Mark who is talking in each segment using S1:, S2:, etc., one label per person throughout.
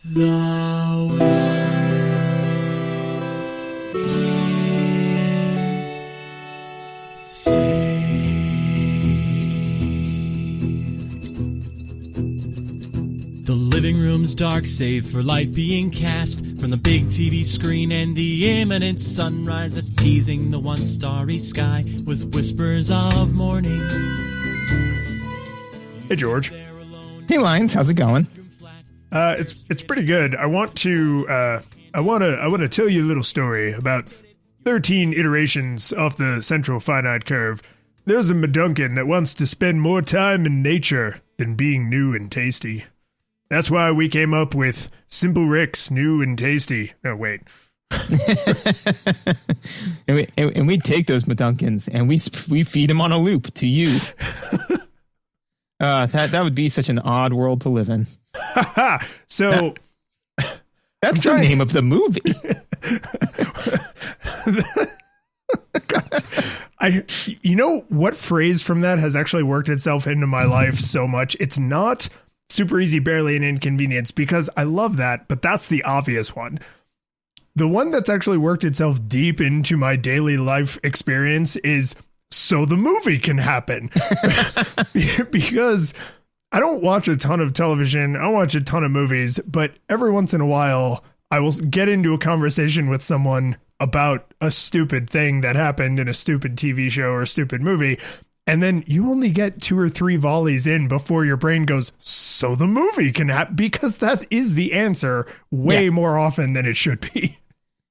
S1: The world is safe. The living room's dark, save for light being cast from the big TV screen and the imminent sunrise that's teasing the one starry sky with whispers of morning.
S2: Hey, George.
S3: Hey, Lions, how's it going?
S2: It's pretty good. I want to tell you a little story about 13 iterations off the central finite curve. There's a Meduncan that wants to spend more time in nature than being new and tasty. That's why we came up with Simple Rick's New and Tasty. No, wait.
S3: and we take those Meduncans and we feed them on a loop to you. That would be such an odd world to live in.
S2: So
S3: that's the name of the movie.
S2: You know what phrase from that has actually worked itself into my life so much? It's not super easy, barely an inconvenience, because I love that, but that's the obvious one. The one that's actually worked itself deep into my daily life experience is so the movie can happen. Because I don't watch a ton of television. I watch a ton of movies, but every once in a while I will get into a conversation with someone about a stupid thing that happened in a stupid TV show or a stupid movie. And then you only get 2 or 3 volleys in before your brain goes, so the movie can happen, because that is the answer way more often than it should be.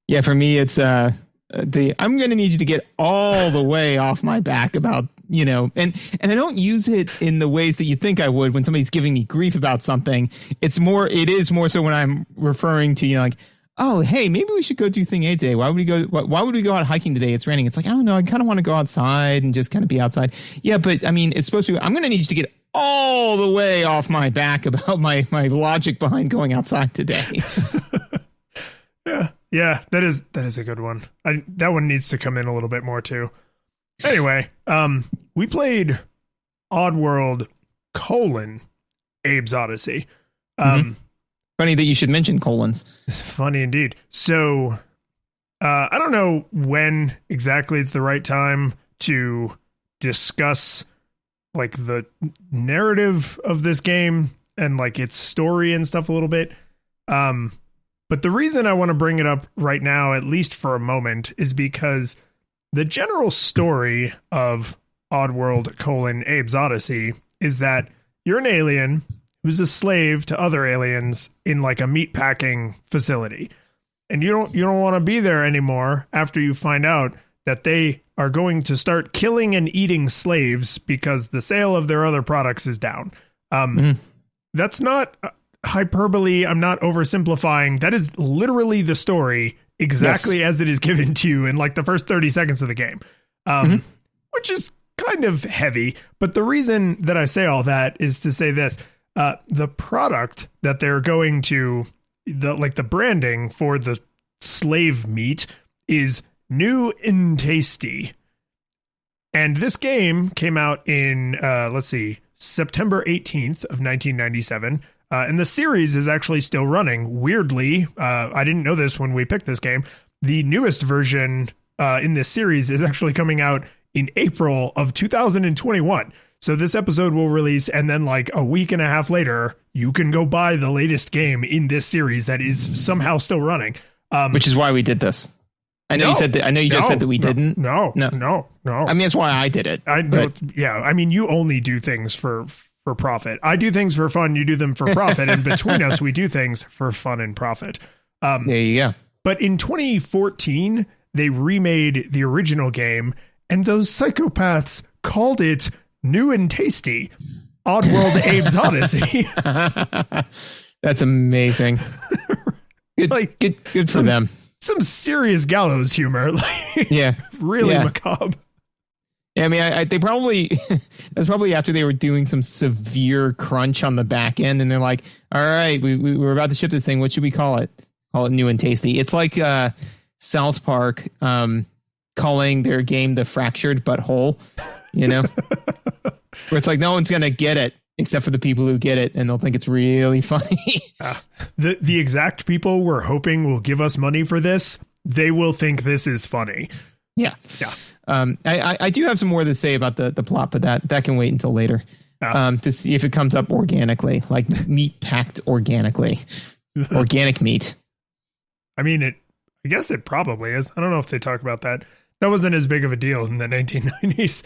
S3: Yeah, for me, it's I'm going to need you to get all the way off my back about, and I don't use it in the ways that you think I would when somebody's giving me grief about something. It is more so when I'm referring to, like, oh, hey, maybe we should go do thing A today. Why would we go out hiking today? It's raining. It's like, I don't know. I kind of want to go outside and just kind of be outside. Yeah, but I mean, it's supposed to be, I'm going to need you to get all the way off my back about my logic behind going outside today.
S2: Yeah, that is a good one. That one needs to come in a little bit more too. Anyway, we played Oddworld : Abe's Oddysee.
S3: Funny that you should mention colons.
S2: Funny indeed. So, I don't know when exactly it's the right time to discuss like the narrative of this game and like its story and stuff a little bit. But the reason I want to bring it up right now, at least for a moment, is because the general story of Oddworld : Abe's Oddysee is that you're an alien who's a slave to other aliens in like a meatpacking facility. And you don't want to be there anymore after you find out that they are going to start killing and eating slaves because the sale of their other products is down. That's not hyperbole. I'm not oversimplifying. That is literally the story exactly as it is given to you in like the first 30 seconds of the game, which is kind of heavy. But the reason that I say all that is to say this. The product that they're going to, the branding for the slave meat is new and tasty. And this game came out in, September 18th of 1997. And the series is actually still running. Weirdly, I didn't know this when we picked this game. The newest version in this series is actually coming out in April of 2021. So this episode will release, and then like a week and a half later, you can go buy the latest game in this series that is somehow still running.
S3: Which is why we did this. I know you said that. I know you just said that we didn't.
S2: No.
S3: I mean, that's why I did it.
S2: I mean, you only do things for profit. I do things for fun. You do them for profit. And between us, we do things for fun and profit.
S3: There you go.
S2: But in 2014, they remade the original game, and those psychopaths called it New and Tasty, Oddworld: Abe's Oddysee.
S3: That's amazing. Good for them.
S2: Some serious gallows humor. Really macabre.
S3: Yeah, I mean, they probably that's probably after they were doing some severe crunch on the back end, and they're like, "All right, we're about to ship this thing. What should we call it? Call it New and Tasty." It's like South Park calling their game the Fractured But Whole. Where it's like no one's gonna get it except for the people who get it, and they'll think it's really funny.
S2: The exact people we're hoping will give us money for this, they will think this is funny.
S3: Yeah. I do have some more to say about the plot, but that can wait until later to see if it comes up organically, like meat packed organically. Organic meat.
S2: I mean, I guess it probably is. I don't know if they talk about that. That wasn't as big of a deal in the 1990s.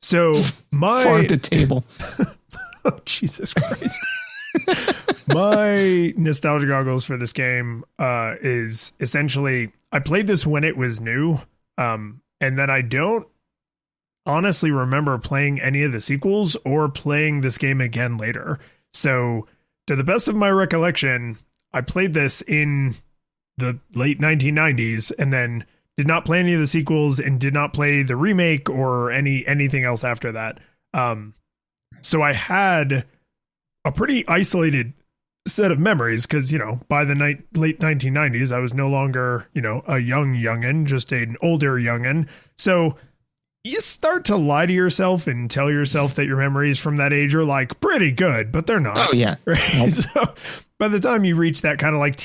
S2: So
S3: farm to table.
S2: Oh, Jesus Christ. My nostalgia goggles for this game is essentially, I played this when it was new, and then I don't honestly remember playing any of the sequels or playing this game again later. So to the best of my recollection, I played this in the late 1990s and then did not play any of the sequels and did not play the remake or anything else after that. So I had a pretty isolated set of memories because, by the late 1990s, I was no longer, a young youngin', just an older youngin'. So you start to lie to yourself and tell yourself that your memories from that age are like pretty good, but they're not.
S3: Oh, yeah.
S2: Right?
S3: Nope.
S2: So by the time you reach that kind of like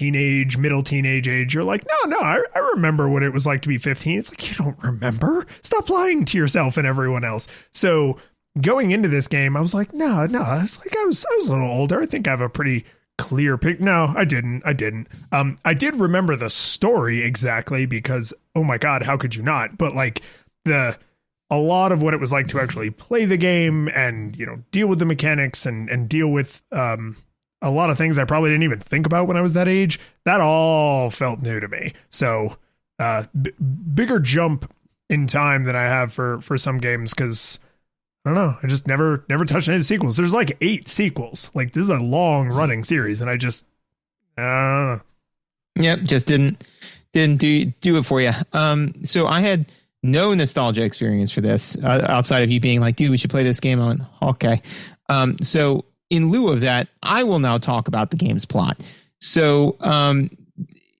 S2: middle teenage age, you're like, no, I remember what it was like to be 15. It's like, you don't remember. Stop lying to yourself and everyone else. So going into this game, I was like, no. It's like I was a little older. I think I have a pretty clear pic. No, I didn't. I did remember the story exactly because, oh my God, how could you not? But like a lot of what it was like to actually play the game and, deal with the mechanics and deal with a lot of things I probably didn't even think about when I was that age, that all felt new to me. So bigger jump in time than I have for some games because I don't know. I just never touched any of the sequels. There's like 8 sequels. Like this is a long running series, and I just
S3: Yep, just didn't do it for you. So I had no nostalgia experience for this outside of you being like, dude, we should play this game. I went, okay. So in lieu of that, I will now talk about the game's plot. So,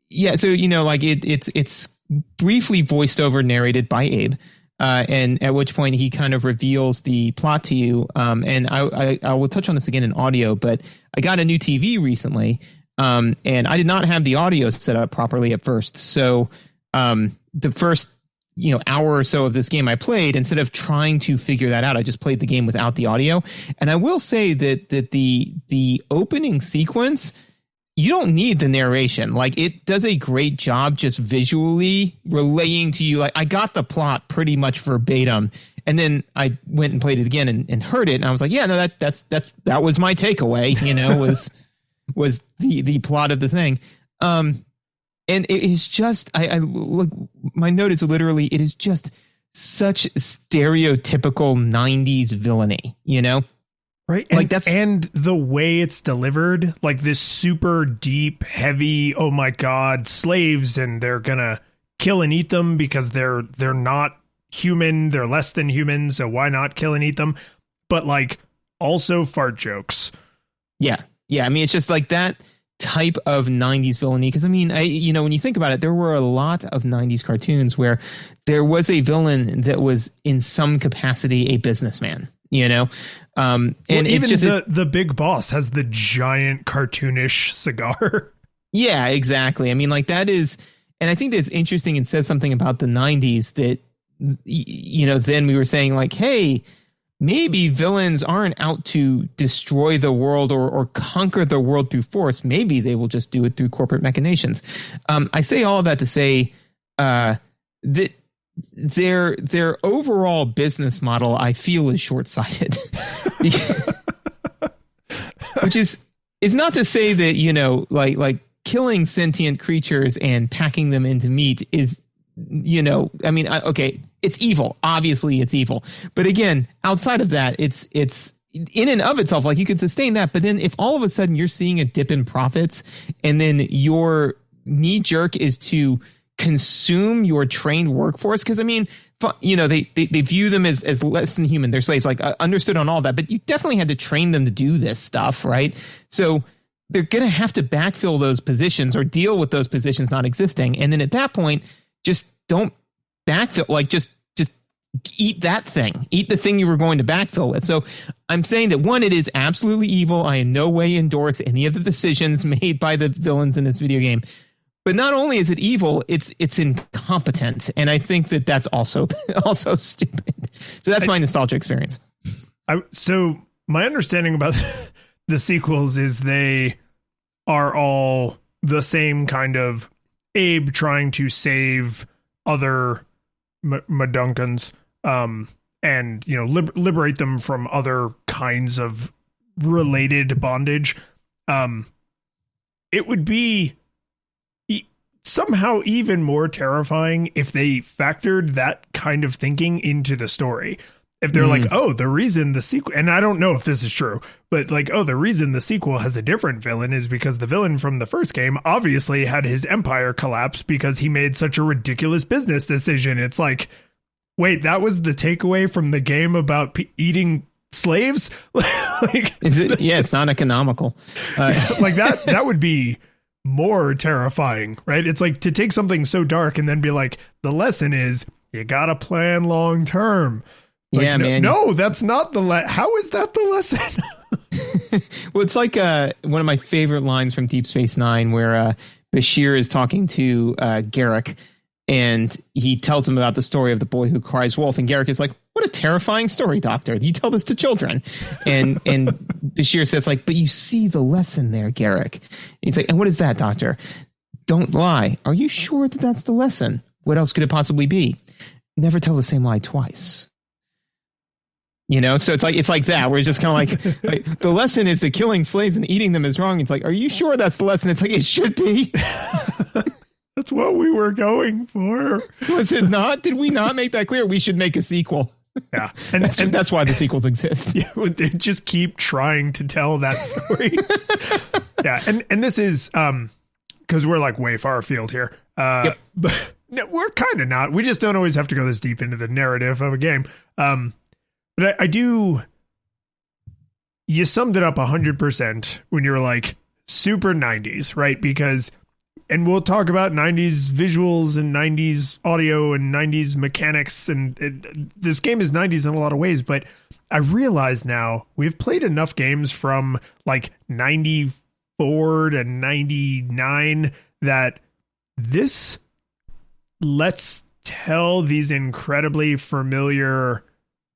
S3: it's briefly voiced over, narrated by Abe. And at which point he kind of reveals the plot to you. And I will touch on this again in audio, but I got a new TV recently. And I did not have the audio set up properly at first. So, the first, hour or so of this game I played, instead of trying to figure that out, I just played the game without the audio. And I will say that the opening sequence, you don't need the narration. Like it does a great job just visually relaying to you. Like I got the plot pretty much verbatim. And then I went and played it again and heard it. And I was like, yeah, no, that was my takeaway, was the plot of the thing. And it is just, I look, my note is literally, it is just such stereotypical 90s villainy,
S2: Right. And the way it's delivered, like this super deep, heavy, oh my God, slaves, and they're gonna kill and eat them because they're not human, they're less than human, so why not kill and eat them? But like also fart jokes.
S3: Yeah. I mean, it's just like that type of 90s villainy. Because I mean, when you think about it, there were a lot of 90s cartoons where there was a villain that was in some capacity a businessman. And it's just
S2: the big boss has the giant cartoonish cigar.
S3: Yeah, exactly. I mean, like that is, and I think that's interesting and says something about the 90s that, then we were saying like, hey, maybe villains aren't out to destroy the world or conquer the world through force. Maybe they will just do it through corporate machinations. I say all of that to say that their overall business model, I feel, is short-sighted. Which is not to say that, like killing sentient creatures and packing them into meat is, okay, it's evil. Obviously it's evil. But again, outside of that, it's in and of itself, like you could sustain that. But then if all of a sudden you're seeing a dip in profits and then your knee jerk is to consume your trained workforce, because I mean, they view them as less than human. They're slaves, like understood on all that, but you definitely had to train them to do this stuff, right? So they're going to have to backfill those positions or deal with those positions not existing. And then at that point, just don't backfill, like just eat that thing, eat the thing you were going to backfill with. So I'm saying that, one, it is absolutely evil. I in no way endorse any of the decisions made by the villains in this video game. But not only is it evil, it's incompetent. And I think that that's also stupid. So that's my nostalgia experience.
S2: So my understanding about the sequels is they are all the same kind of Abe trying to save other Madunkans, and, you know, liberate them from other kinds of related bondage. It would be somehow even more terrifying if they factored that kind of thinking into the story. If they're like, oh, the reason the sequel, and I don't know if this is true, but like, oh, the reason the sequel has a different villain is because the villain from the first game obviously had his empire collapse because he made such a ridiculous business decision. It's like, wait, that was the takeaway from the game about eating slaves? Like,
S3: is it? Yeah, it's not economical.
S2: Like that would be more terrifying, right? It's like to take something so dark and then be like, the lesson is you gotta plan long term. Like,
S3: yeah, man.
S2: No, that's not the how is that the lesson?
S3: Well, it's like one of my favorite lines from Deep Space Nine, where Bashir is talking to Garrick, and he tells him about the story of the boy who cries wolf, and Garrick is like, "What a terrifying story, Doctor! You tell this to children." And Bashir says, like, "But you see the lesson there, Garrick." And he's like, "And what is that, Doctor?" "Don't lie. Are you sure that that's the lesson? What else could it possibly be? Never tell the same lie twice." You know, so it's like that, where it's just kind of like the lesson is that killing slaves and eating them is wrong. It's like, are you sure that's the lesson? It's like, it should be.
S2: That's what we were going for.
S3: Was it not? Did we not make that clear? We should make a sequel.
S2: Yeah.
S3: And that's why the sequels exist.
S2: Yeah, they just keep trying to tell that story. Yeah. And this is because we're like way far afield here.
S3: Yep.
S2: But no, we're kind of not. We just don't always have to go this deep into the narrative of a game. But I do. You summed it up 100% when you were like super 90s, right? Because, and we'll talk about 90s visuals and 90s audio and 90s mechanics. And this game is 90s in a lot of ways, but I realize now we've played enough games from like 94 to 99 that this lets tell these incredibly familiar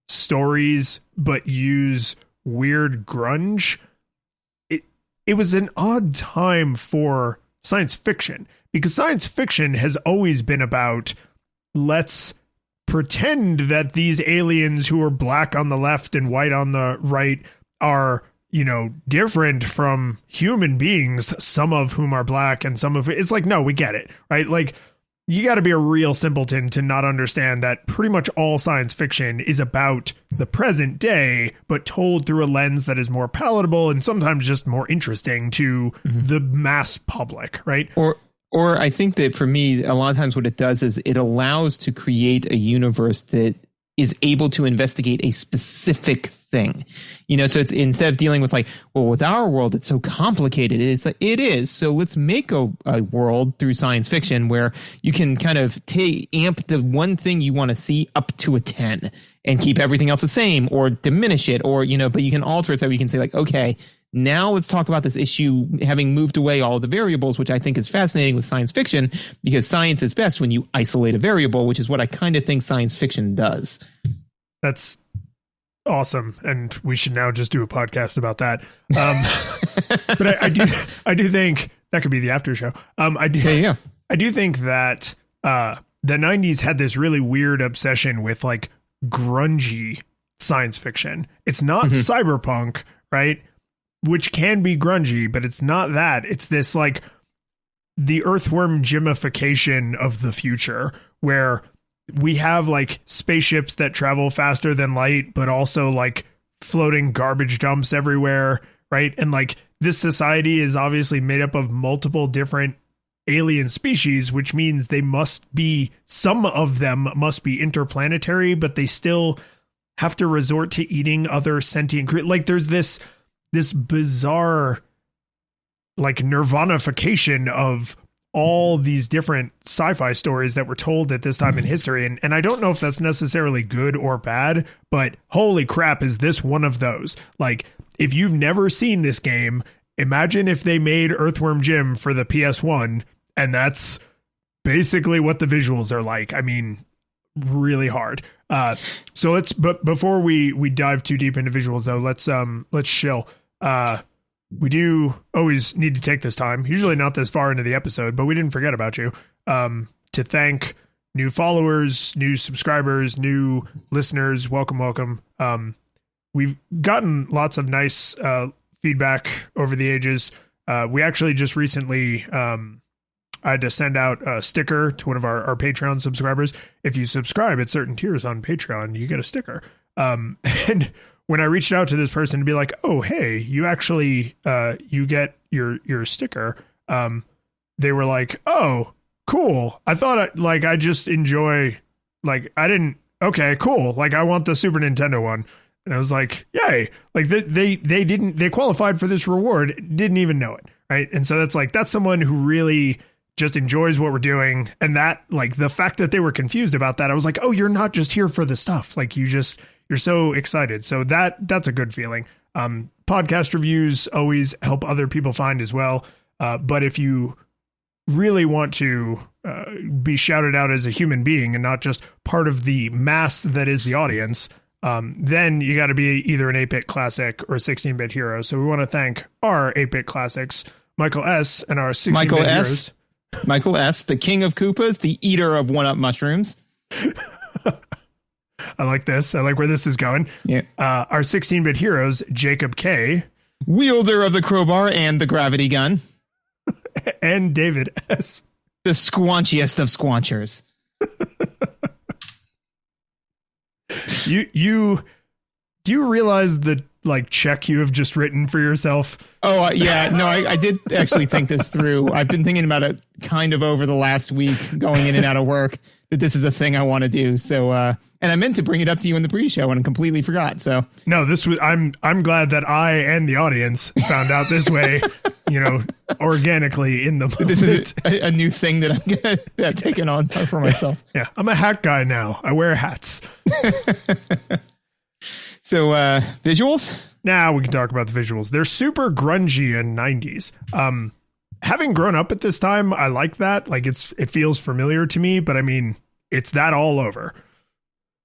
S2: stories but use weird grunge. It was an odd time for science fiction, because science fiction has always been about, let's pretend that these aliens who are black on the left and white on the right are, you know, different from human beings, some of whom are black and some of it's like, no, we get it, right? Like, you got to be a real simpleton to not understand that pretty much all science fiction is about the present day, but told through a lens that is more palatable and sometimes just more interesting to the mass public, right?
S3: Or I think that for me, a lot of times what it does is it allows to create a universe that is able to investigate a specific thing. You know, so it's instead of dealing with like, well, with our world, it's so complicated. It's like, it is. So let's make a world through science fiction where you can kind of amp the one thing you want to see up to a 10 and keep everything else the same, or diminish it, or, you know, but you can alter it so you can say like, okay, now let's talk about this issue, having moved away all the variables, which I think is fascinating with science fiction, because science is best when you isolate a variable, which is what I kind of think science fiction does.
S2: That's awesome. And we should now just do a podcast about that. But I do think that could be the after show. I do think that the 90s had this really weird obsession with like grungy science fiction. It's not cyberpunk, right? Which can be grungy, but it's not that. It's this like the earthworm gimification of the future, where we have like spaceships that travel faster than light, but also like floating garbage dumps everywhere, right? And like this society is obviously made up of multiple different alien species, which means some of them must be interplanetary, but they still have to resort to eating other sentient like there's this bizarre like nirvanification of all these different sci-fi stories that were told at this time in history. And I don't know if that's necessarily good or bad, but holy crap, is this one of those? Like, if you've never seen this game, imagine if they made Earthworm Jim for the PS1, and that's basically what the visuals are like. I mean, really hard. So but before we dive too deep into visuals though, let's chill. We do always need to take this time, usually not this far into the episode, but we didn't forget about you, to thank new followers, new subscribers, new listeners. Welcome. We've gotten lots of nice feedback over the ages. We actually just recently, I had to send out a sticker to one of our Patreon subscribers. If you subscribe at certain tiers on Patreon, you get a sticker. And when I reached out to this person to be like, oh, hey, you actually, you get your sticker. They were like, oh, cool. I thought I just enjoy, okay, cool. Like, I want the Super Nintendo one. And I was like, yay. Like they qualified for this reward, didn't even know it. Right. And so that's someone who really just enjoys what we're doing. And that, like, the fact that they were confused about that, I was like, oh, you're not just here for the stuff. Like, you're so excited. So that's a good feeling. Podcast reviews always help other people find as well. But if you really want to be shouted out as a human being and not just part of the mass that is the audience, then you got to be either an 8-bit classic or a 16-bit hero. So we want to thank our 8-bit classics, Michael S. and our 16-bit heroes.
S3: Michael S., the king of Koopas, the eater of one-up mushrooms.
S2: I like this. I like where this is going.
S3: Yeah.
S2: Our 16-bit heroes, Jacob K.,
S3: wielder of the crowbar and the gravity gun.
S2: And David S.,
S3: the squanchiest of squanchers.
S2: Do you realize the check you have just written for yourself?
S3: Oh, yeah. No, I did actually think this through. I've been thinking about it kind of over the last week, going in and out of work, that this is a thing I want to do. So, and I meant to bring it up to you in the pre-show and completely forgot. So
S2: no, I'm glad that I and the audience found out this way, organically in the moment.
S3: This is a new thing that I'm going to take on for myself.
S2: Yeah. I'm a hat guy now. I wear hats.
S3: So, visuals?
S2: Now we can talk about the visuals. They're super grungy and 90s. Having grown up at this time, I like that. Like, it feels familiar to me, but I mean, it's that all over.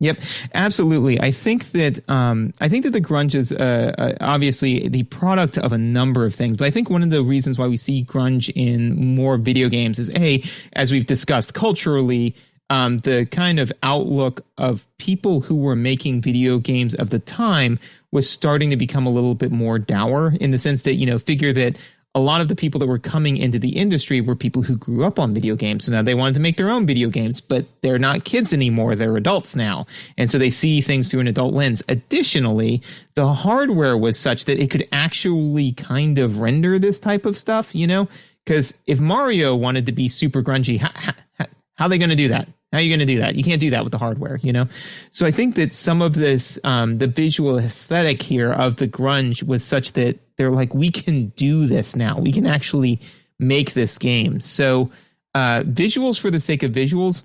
S3: Yep, absolutely. I think that the grunge is obviously the product of a number of things, but I think one of the reasons why we see grunge in more video games is, as we've discussed culturally, the kind of outlook of people who were making video games of the time was starting to become a little bit more dour, in the sense that, figure that a lot of the people that were coming into the industry were people who grew up on video games. So now they wanted to make their own video games, but they're not kids anymore. They're adults now. And so they see things through an adult lens. Additionally, the hardware was such that it could actually kind of render this type of stuff, because if Mario wanted to be super grungy, how are they going to do that? How are you going to do that? You can't do that with the hardware, So I think that some of this, the visual aesthetic here of the grunge was such that they're like, we can do this now. We can actually make this game. So visuals for the sake of visuals,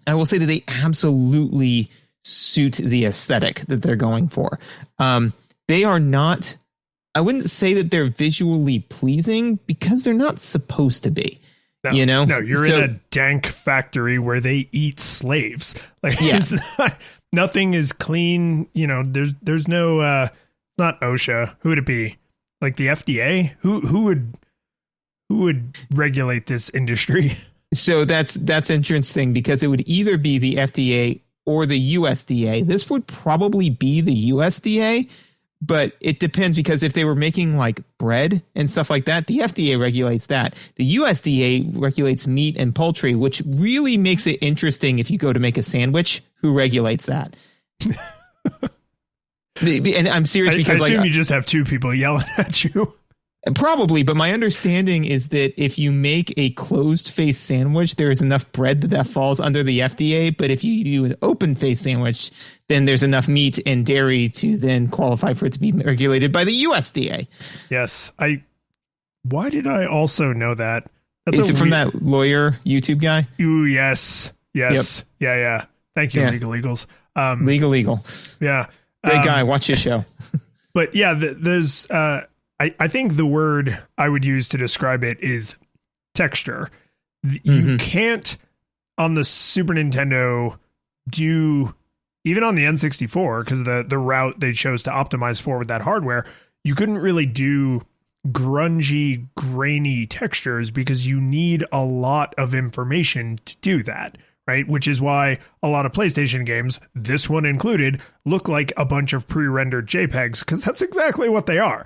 S3: I will say that they absolutely suit the aesthetic that they're going for. They are not, I wouldn't say that they're visually pleasing, because they're not supposed to be.
S2: No, you're in a dank factory where they eat slaves. Like,
S3: yeah.
S2: Nothing is clean. There's no, not OSHA. Who would it be? Like the FDA? Who would regulate this industry?
S3: So that's interesting, because it would either be the FDA or the USDA. This would probably be the USDA. But it depends, because if they were making like bread and stuff like that, the FDA regulates that. The USDA regulates meat and poultry, which really makes it interesting if you go to make a sandwich. Who regulates that? And I'm serious, because
S2: I assume you just have two people yelling at you.
S3: Probably, but my understanding is that if you make a closed-face sandwich, there is enough bread that falls under the FDA. But if you do an open-face sandwich, then there's enough meat and dairy to then qualify for it to be regulated by the USDA.
S2: Yes. Why did I also know that?
S3: Is it from that lawyer YouTube guy?
S2: Ooh, yes. Yep. Yeah. Thank you, Legal Eagles.
S3: Legal Eagle.
S2: Yeah.
S3: Great guy. Watch his show.
S2: But yeah, there's, I think the word I would use to describe it is texture. You can't on the Super Nintendo do, even on the N64, because the route they chose to optimize for with that hardware, you couldn't really do grungy, grainy textures because you need a lot of information to do that, right? Which is why a lot of PlayStation games, this one included, look like a bunch of pre-rendered JPEGs, because that's exactly what they are.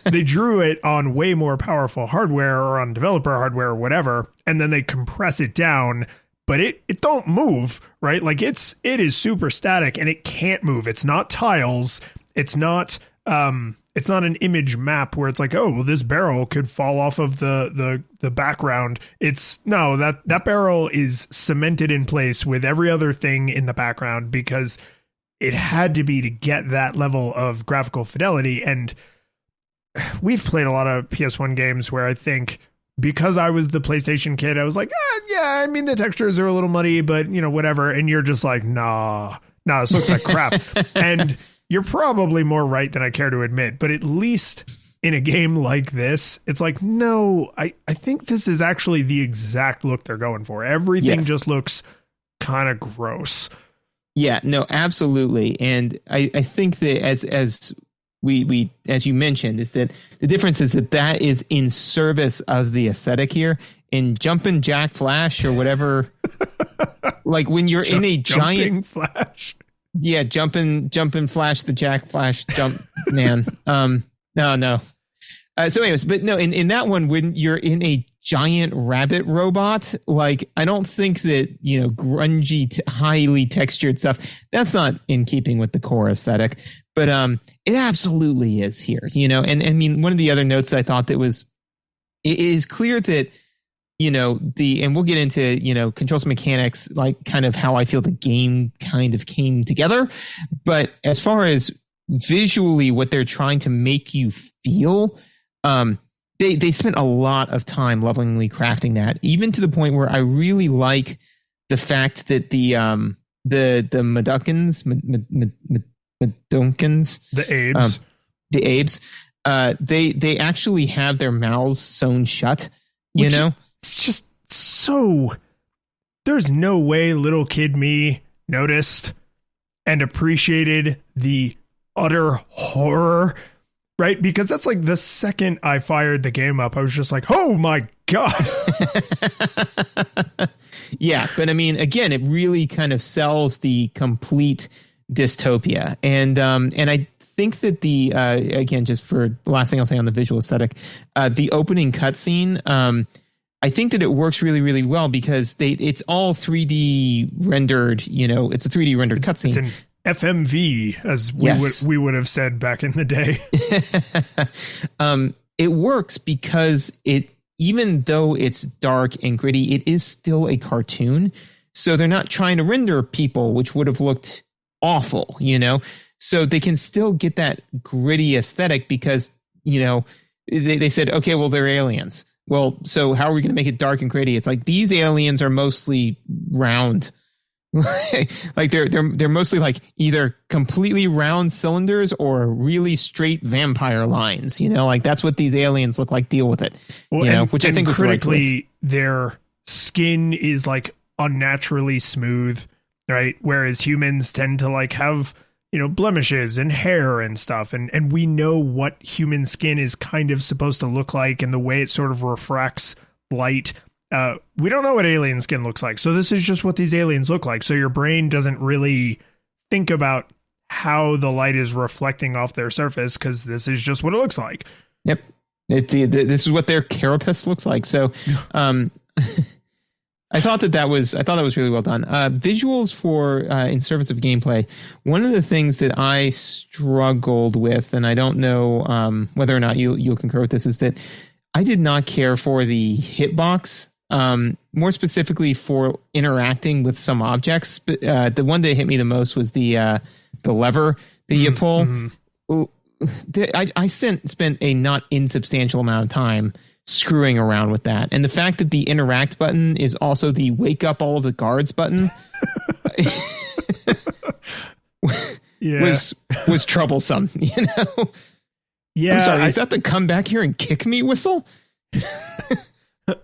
S2: They drew it on way more powerful hardware or on developer hardware or whatever, and then they compress it down, but it don't move, right? Like it is super static and it can't move. It's not tiles. It's not an image map where it's like, oh, well, this barrel could fall off of the background. That barrel is cemented in place with every other thing in the background because it had to be to get that level of graphical fidelity. And we've played a lot of PS1 games where I think because I was the PlayStation kid, I was like, yeah, I mean, the textures are a little muddy, but whatever. And you're just like, nah, this looks like crap. And you're probably more right than I care to admit, but at least in a game like this, it's like, no, I think this is actually the exact look they're going for. Everything just looks kind of gross.
S3: Yeah, no, absolutely. And I think that as you mentioned, is that the difference is that is in service of the aesthetic here. In Jumpin' Jack Flash or whatever, like when you're in a giant
S2: Flash.
S3: Yeah, jumping Flash, the Jack Flash jump man. No. So anyways, but no, in that one, when you're in a giant rabbit robot, like I don't think that, grungy, highly textured stuff, that's not in keeping with the core aesthetic, but it absolutely is here, and I mean, one of the other notes that I thought it is clear that, and we'll get into, controls mechanics, like kind of how I feel the game kind of came together. But as far as visually what they're trying to make you feel, they spent a lot of time lovingly crafting that, even to the point where I really like the fact that the Madunkins, the Abes, they actually have their mouths sewn shut,
S2: It's just so, there's no way little kid me noticed and appreciated the utter horror, right? Because that's like the second I fired the game up, I was just like, oh my God.
S3: Yeah. But I mean, again, it really kind of sells the complete dystopia. And I think that again, just for the last thing I'll say on the visual aesthetic, the opening cutscene, I think that it works really, really well because it's all 3D rendered, it's a 3D rendered cutscene.
S2: It's an FMV, as we would have said back in the day.
S3: It works because even though it's dark and gritty, it is still a cartoon. So they're not trying to render people, which would have looked awful, so they can still get that gritty aesthetic because, they said, okay, well, they're aliens. Well, so how are we going to make it dark and gritty? It's like these aliens are mostly round. Like they're mostly like either completely round cylinders or really straight vampire lines, like that's what these aliens look like. Deal with it. Well, which I think was critically
S2: their skin is like unnaturally smooth, right? Whereas humans tend to like have, blemishes and hair and stuff. And we know what human skin is kind of supposed to look like and the way it sort of refracts light. We don't know what alien skin looks like. So this is just what these aliens look like. So your brain doesn't really think about how the light is reflecting off their surface because this is just what it looks like.
S3: Yep. This is what their carapace looks like. So, I thought that was really well done. Visuals for in service of gameplay. One of the things that I struggled with, and I don't know whether or not you'll concur with this, is that I did not care for the hitbox. More specifically for interacting with some objects. But the one that hit me the most was the lever that you pull. I spent a not insubstantial amount of time screwing around with that. And the fact that the interact button is also the wake up all of the guards button was troublesome, you know?
S2: Yeah.
S3: I'm sorry, is that the come back here and kick me whistle?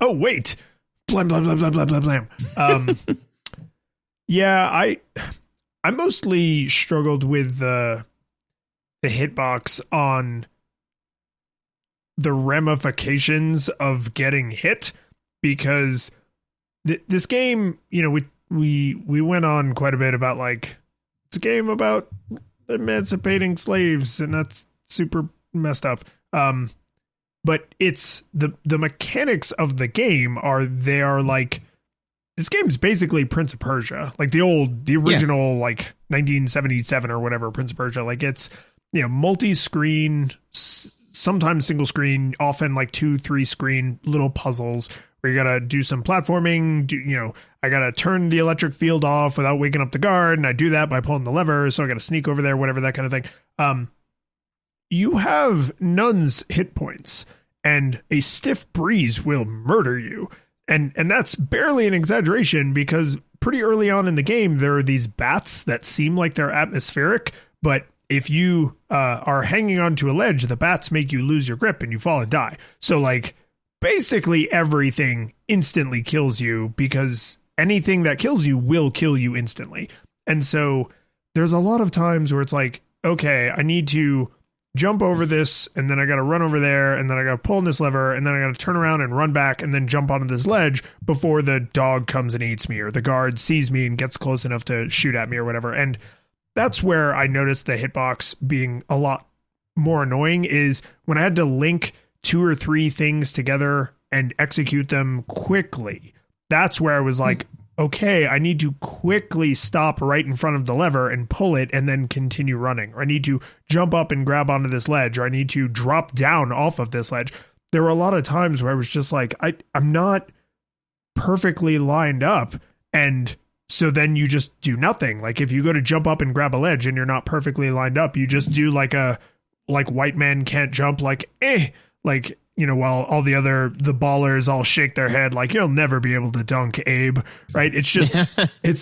S2: Oh, wait. Blam, blam, blam, blam, blam, blam, blam. Yeah, I mostly struggled with the hitbox on the ramifications of getting hit, because this game, you know, we went on quite a bit about like, it's a game about emancipating slaves, and that's super messed up. But it's the mechanics of the game are like, this game is basically Prince of Persia, like the original, like 1977 or whatever Prince of Persia. Like it's, you know, multi-screen, sometimes single screen, often like 2-3 screen little puzzles where you gotta do some platforming. You know, I gotta turn the electric field off without waking up the guard, and I do that by pulling the lever. So I gotta sneak over there, whatever, that kind of thing. You have none's hit points, and a stiff breeze will murder you. And that's barely an exaggeration, because pretty early on in the game, there are these bats that seem like they're atmospheric, but if you are hanging onto a ledge, the bats make you lose your grip and you fall and die. So like basically everything instantly kills you, because anything that kills you will kill you instantly. And so there's a lot of times where it's like, okay, I need to jump over this, and then I got to run over there, and then I got to pull in this lever, and then I got to turn around and run back and then jump onto this ledge before the dog comes and eats me, or the guard sees me and gets close enough to shoot at me or whatever. And that's where I noticed the hitbox being a lot more annoying, is when I had to link 2 or 3 things together and execute them quickly. That's where I was like, okay, I need to quickly stop right in front of the lever and pull it and then continue running. Or I need to jump up and grab onto this ledge, or I need to drop down off of this ledge. There were a lot of times where I was just like, I'm not perfectly lined up. And so then you just do nothing. Like if you go to jump up and grab a ledge and you're not perfectly lined up, you just do like white man can't jump, like, you know, while all the ballers all shake their head like, you'll never be able to dunk, Abe, right? It's just, it's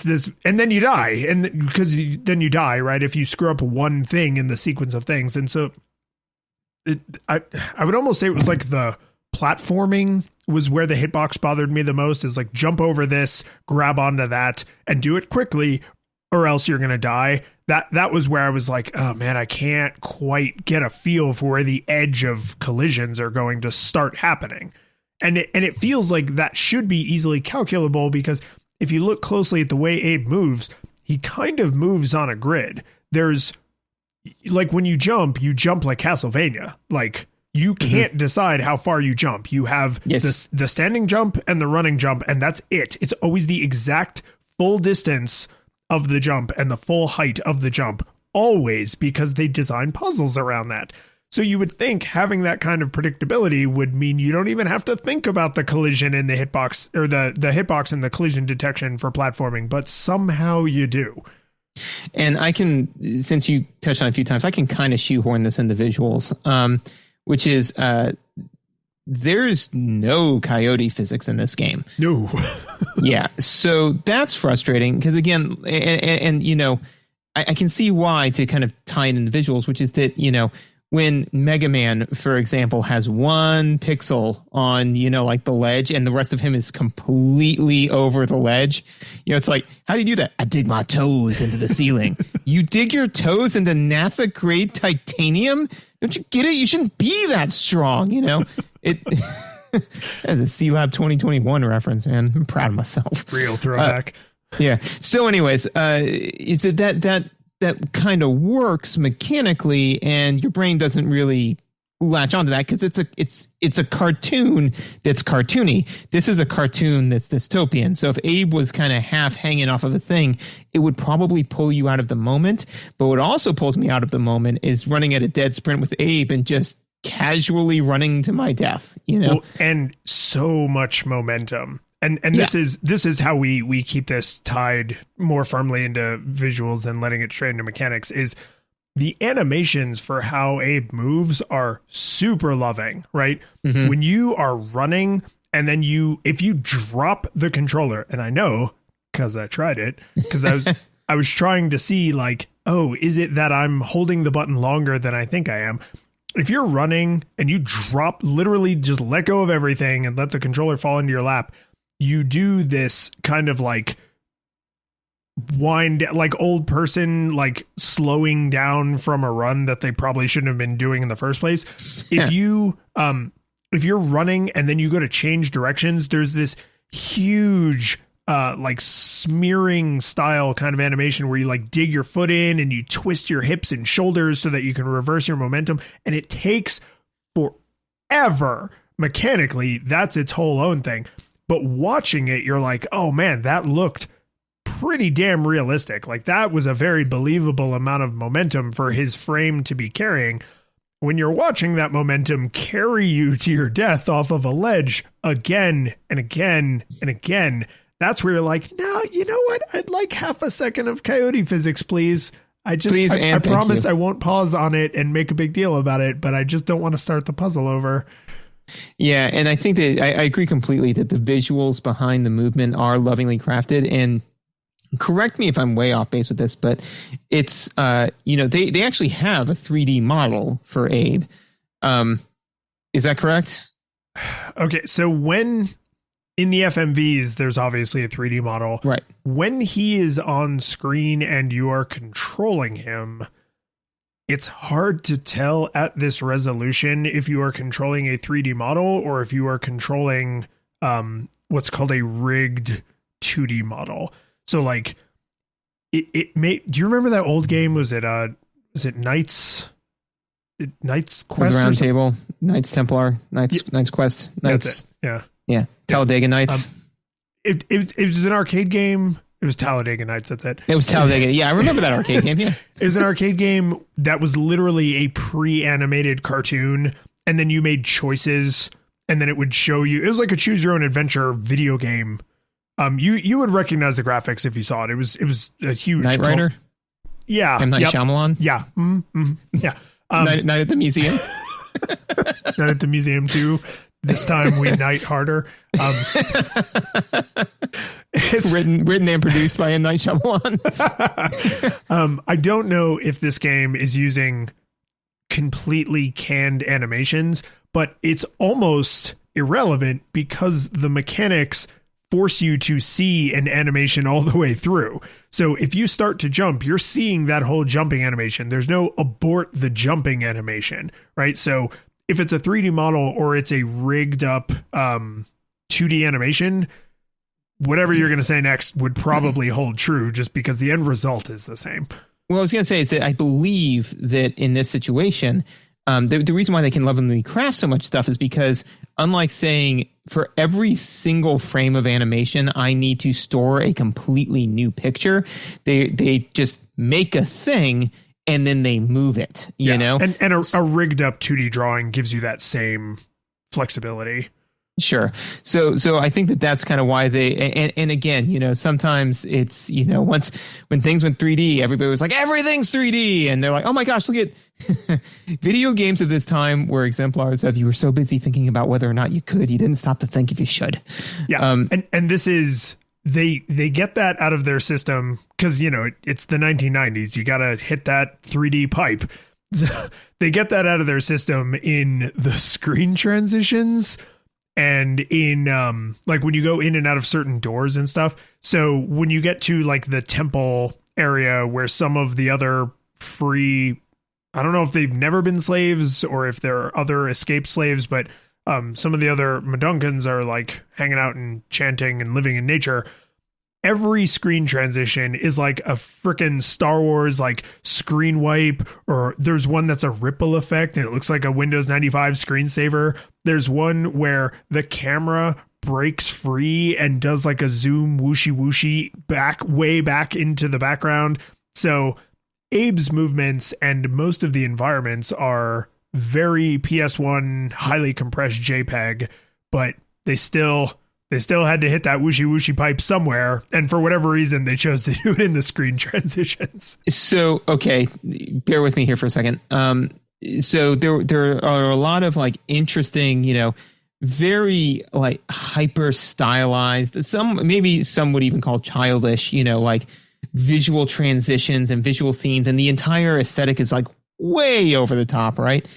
S2: this, and then you die. And because then you die, right? If you screw up one thing in the sequence of things. And so I would almost say it was like the platforming was where the hitbox bothered me the most, is like jump over this, grab onto that, and do it quickly, or else you're going to die. That was where I was like, oh man, I can't quite get a feel for where the edge of collisions are going to start happening. And it feels like that should be easily calculable, because if you look closely at the way Abe moves, he kind of moves on a grid. There's like when you jump like Castlevania. Like you can't decide how far you jump. You have the standing jump and the running jump, and that's it. It's always the exact full distance of the jump and the full height of the jump, always, because they design puzzles around that. So you would think having that kind of predictability would mean you don't even have to think about the collision in the hitbox, or the hitbox and the collision detection for platforming, but somehow you do.
S3: And I can, since you touched on it a few times, I can kind of shoehorn this into visuals, which is there's no coyote physics in this game.
S2: No.
S3: Yeah. So that's frustrating, because again, and you know, I can see why, to kind of tie it in the visuals, which is that, you know, when Mega Man, for example, has 1 pixel on, you know, like the ledge, and the rest of him is completely over the ledge, you know, it's like, how do you do that? I dig my toes into the ceiling. You dig your toes into NASA grade titanium? Don't you get it? You shouldn't be that strong, you know? It as a C-Lab 2021 reference, man. I'm proud of myself.
S2: Real throwback.
S3: Yeah. So anyways, is it that kind of works mechanically, and your brain doesn't really latch onto that, because it's a cartoon that's cartoony. This is a cartoon that's dystopian. So if Abe was kind of half hanging off of a thing, it would probably pull you out of the moment. But what also pulls me out of the moment is running at a dead sprint with Abe and just casually running to my death, you know?
S2: Well, and so much momentum. And this is how we keep this tied more firmly into visuals than letting it straight into mechanics, is the animations for how Abe moves are super loving, right?
S3: Mhm.
S2: When you are running and then if you drop the controller, and I know because I tried it, because I was trying to see like, oh, is it that I'm holding the button longer than I think I am? If you're running and you literally just let go of everything and let the controller fall into your lap, you do this kind of like wind, like old person, like slowing down from a run that they probably shouldn't have been doing in the first place. If you're running and then you go to change directions, there's this huge like smearing style kind of animation where you like dig your foot in and you twist your hips and shoulders so that you can reverse your momentum. And it takes forever. Mechanically, that's its whole own thing. But watching it, you're like, oh man, that looked pretty damn realistic. Like that was a very believable amount of momentum for his frame to be carrying. When you're watching that momentum carry you to your death off of a ledge again and again and again, that's where you're like, no, you know what? I'd like half a second of coyote physics, please. I promise I won't pause on it and make a big deal about it, but I just don't want to start the puzzle over.
S3: Yeah, and I think that I agree completely that the visuals behind the movement are lovingly crafted. And correct me if I'm way off base with this, but it's they actually have a 3D model for Abe. Is that correct?
S2: Okay, so when in the FMVs, there's obviously a 3D model.
S3: Right.
S2: When he is on screen and you are controlling him, it's hard to tell at this resolution if you are controlling a 3D model or if you are controlling what's called a rigged 2D model. So like it may, do you remember that old game? Was it Knights Quest?
S3: The Round Table, Knights Templar, Knights Quest, Knights. Yeah. Talladega Nights.
S2: It was an arcade game. It was Talladega Nights. That's it.
S3: It was Talladega. Yeah, I remember that arcade game. Yeah.
S2: It was an arcade game that was literally a pre-animated cartoon. And then you made choices and then it would show you. It was like a choose your own adventure video game. You would recognize the graphics if you saw it. It was a huge
S3: Knight Rider.
S2: Yeah.
S3: M. Night Shyamalan.
S2: Yeah. Yeah.
S3: Night at the Museum.
S2: Night at the Museum too. This time we night harder. It's
S3: written and produced by M. Night Shyamalan.
S2: I don't know if this game is using completely canned animations, but it's almost irrelevant because the mechanics force you to see an animation all the way through. So if you start to jump, you're seeing that whole jumping animation. There's no abort the jumping animation, right? So if it's a 3D model or it's a rigged up 2D animation, whatever you're going to say next would probably hold true just because the end result is the same.
S3: Well, I was going to say is that I believe that in this situation, the reason why they can lovingly craft so much stuff is because unlike saying for every single frame of animation, I need to store a completely new picture, they just make a thing and then they move it, you know?
S2: And a rigged up 2D drawing gives you that same flexibility.
S3: Sure. So I think that's kind of why they, and again, sometimes it's, when things went 3D, everybody was like, everything's 3D. And they're like, oh my gosh, look at video games of this time were exemplars of you were so busy thinking about whether or not you didn't stop to think if you should.
S2: Yeah. And this is, they get that out of their system because, it's the 1990s. You got to hit that 3D pipe. They get that out of their system in the screen transitions and in like when you go in and out of certain doors and stuff. So when you get to like the temple area where some of the other free, I don't know if they've never been slaves or if there are other escaped slaves, but some of the other Madunkans are like hanging out and chanting and living in nature. Every screen transition is like a freaking Star Wars like screen wipe, or there's one that's a ripple effect and it looks like a Windows 95 screensaver. There's one where the camera breaks free and does like a zoom whooshy way back into the background. So Abe's movements and most of the environments are very PS1 highly compressed JPEG, but they still they still had to hit that whooshy whooshy pipe somewhere. And for whatever reason, they chose to do it in the screen transitions.
S3: So, okay, bear with me here for a second. So there are a lot of like interesting, very like hyper stylized, some would even call childish, like visual transitions and visual scenes, and the entire aesthetic is like way over the top, right?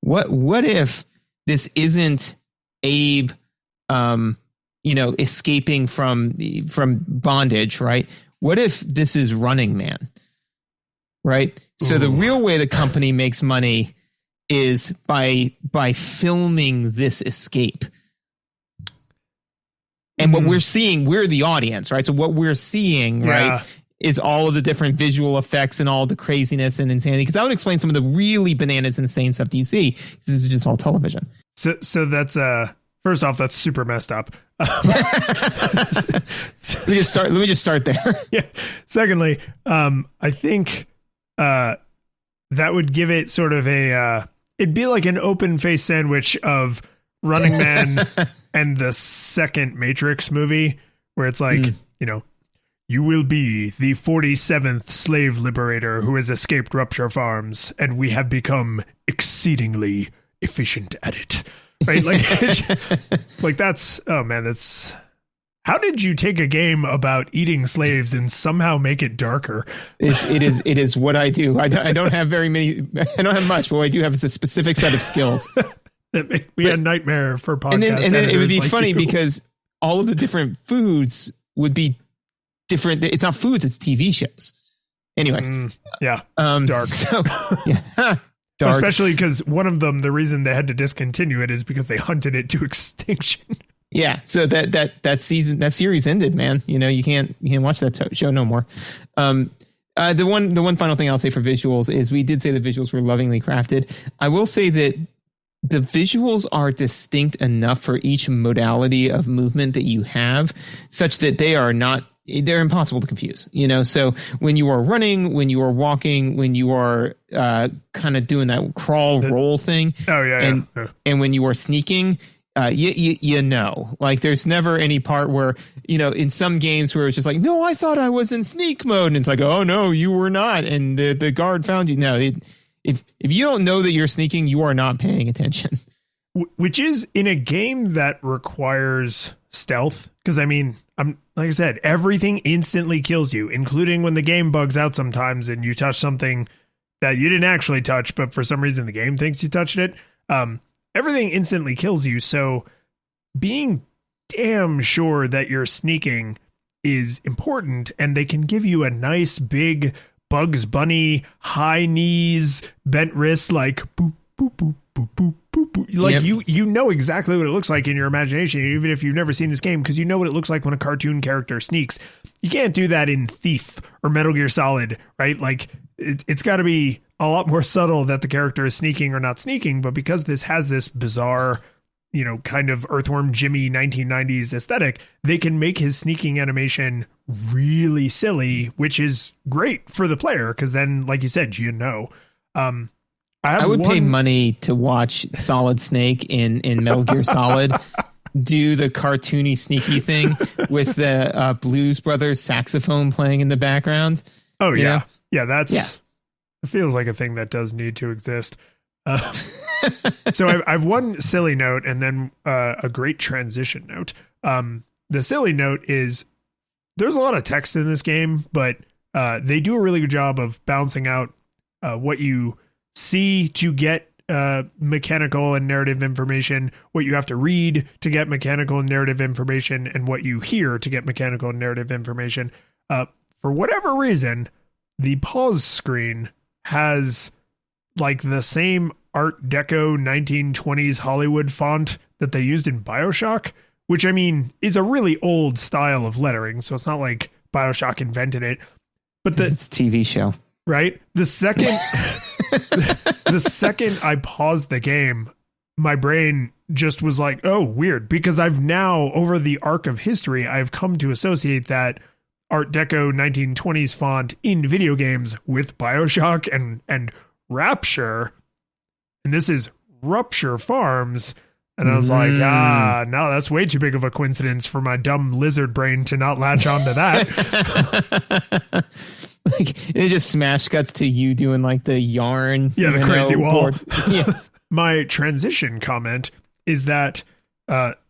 S3: What if this isn't Abe, escaping from bondage, right? What if this is Running Man, right? So the real way the company makes money is by filming this escape. And what we're seeing, we're the audience, right? So what we're seeing, right, is all of the different visual effects and all the craziness and insanity. Because that would explain some of the really bananas, insane stuff you see. This is just all television.
S2: So that's first off, that's super messed up.
S3: Let me just start there.
S2: Yeah. Secondly, I think that would give it sort of it'd be like an open face sandwich of Running Man and the second Matrix movie, where it's like, you will be the 47th slave liberator who has escaped Rupture Farms, and we have become exceedingly efficient at it. Right? Like that's, oh man, that's, how did you take a game about eating slaves and somehow make it darker?
S3: It is what I do. I don't have very many. I don't have much, but what I do have is a specific set of skills
S2: that make me a nightmare for podcasts.
S3: And then it would be
S2: like
S3: funny
S2: you.
S3: because all of the different foods would be different. It's not foods; it's TV shows. Anyways,
S2: dark.
S3: So, yeah. Dark.
S2: Especially because one of them, the reason they had to discontinue it is because they hunted it to extinction.
S3: Yeah, so that series ended, man. You can't watch that show no more. The one final thing I'll say for visuals is we did say the visuals were lovingly crafted. I will say that the visuals are distinct enough for each modality of movement that you have, such that they're impossible to confuse. So when you are running, when you are walking, when you are kind of doing that crawl roll thing, and when you are sneaking. Like there's never any part where, in some games where it's just like, no, I thought I was in sneak mode. And it's like, oh no, you were not. And the guard found you. No, if you don't know that you're sneaking, you are not paying attention.
S2: Which is in a game that requires stealth. Because like I said, everything instantly kills you, including when the game bugs out sometimes and you touch something that you didn't actually touch, but for some reason the game thinks you touched it. Everything instantly kills you, so being damn sure that you're sneaking is important, and they can give you a nice big Bugs Bunny, high knees, bent wrists, like boop, boop, boop, boop, boop, boop, boop. Like you know exactly what it looks like in your imagination, even if you've never seen this game, because you know what it looks like when a cartoon character sneaks. You can't do that in Thief or Metal Gear Solid, right? Like it's got to be a lot more subtle that the character is sneaking or not sneaking, but because this has this bizarre, kind of Earthworm Jimmy 1990s aesthetic, they can make his sneaking animation really silly, which is great for the player because then, like you said, I would pay
S3: money to watch Solid Snake in Metal Gear Solid do the cartoony sneaky thing with the Blues Brothers saxophone playing in the background.
S2: Oh yeah. It feels like a thing that does need to exist. So I've one silly note and then a great transition note. The silly note is there's a lot of text in this game, but they do a really good job of balancing out what you see to get mechanical and narrative information, what you have to read to get mechanical and narrative information, and what you hear to get mechanical and narrative information. For whatever reason, the pause screen has like the same Art Deco 1920s Hollywood font that they used in BioShock, which is a really old style of lettering. So it's not like BioShock invented it, but
S3: it's a TV show,
S2: right? The second I paused the game, my brain just was like, oh, weird, because I've now, over the arc of history, I've come to associate that Art Deco 1920s font in video games with BioShock and Rapture. And this is Rupture Farms. And I was like, no, that's way too big of a coincidence for my dumb lizard brain to not latch onto that.
S3: Like it just smash cuts to you doing like the yarn.
S2: Yeah, the crazy wall.
S3: Yeah.
S2: My transition comment is that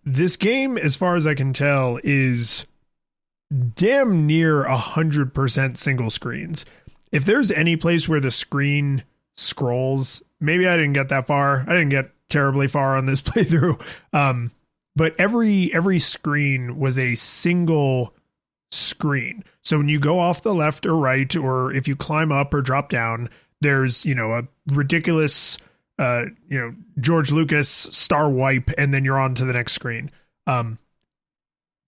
S2: this game, as far as I can tell, is damn near 100% single screens. If there's any place where the screen scrolls, maybe I didn't get that far. I didn't get terribly far on this playthrough. But every screen was a single screen. So when you go off the left or right, or if you climb up or drop down, there's, a ridiculous, George Lucas star wipe, and then you're on to the next screen.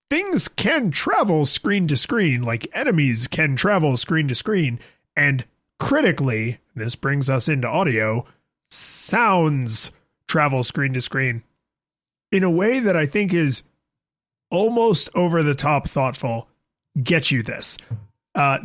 S2: Things can travel screen to screen, like enemies can travel screen to screen. And critically, this brings us into audio, sounds travel screen to screen in a way that I think is almost over the top thoughtful. Get you this. I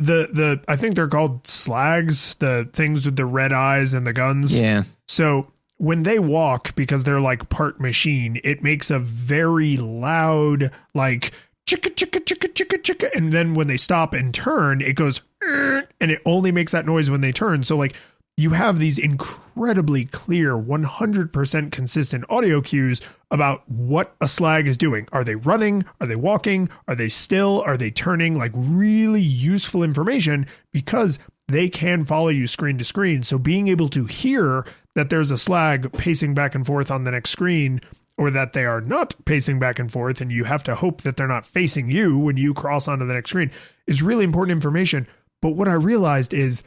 S2: think they're called slags, the things with the red eyes and the guns.
S3: Yeah.
S2: So when they walk, because they're like part machine, it makes a very loud, like chicka, chicka, chicka, chicka, chicka. And then when they stop and turn, it goes, and it only makes that noise when they turn. So like you have these incredibly clear, 100% consistent audio cues about what a slag is doing. Are they running? Are they walking? Are they still? Are they turning? Like really useful information because they can follow you screen to screen. So being able to hear that there's a slag pacing back and forth on the next screen, or that they are not pacing back and forth, and you have to hope that they're not facing you when you cross onto the next screen, is really important information. But what I realized is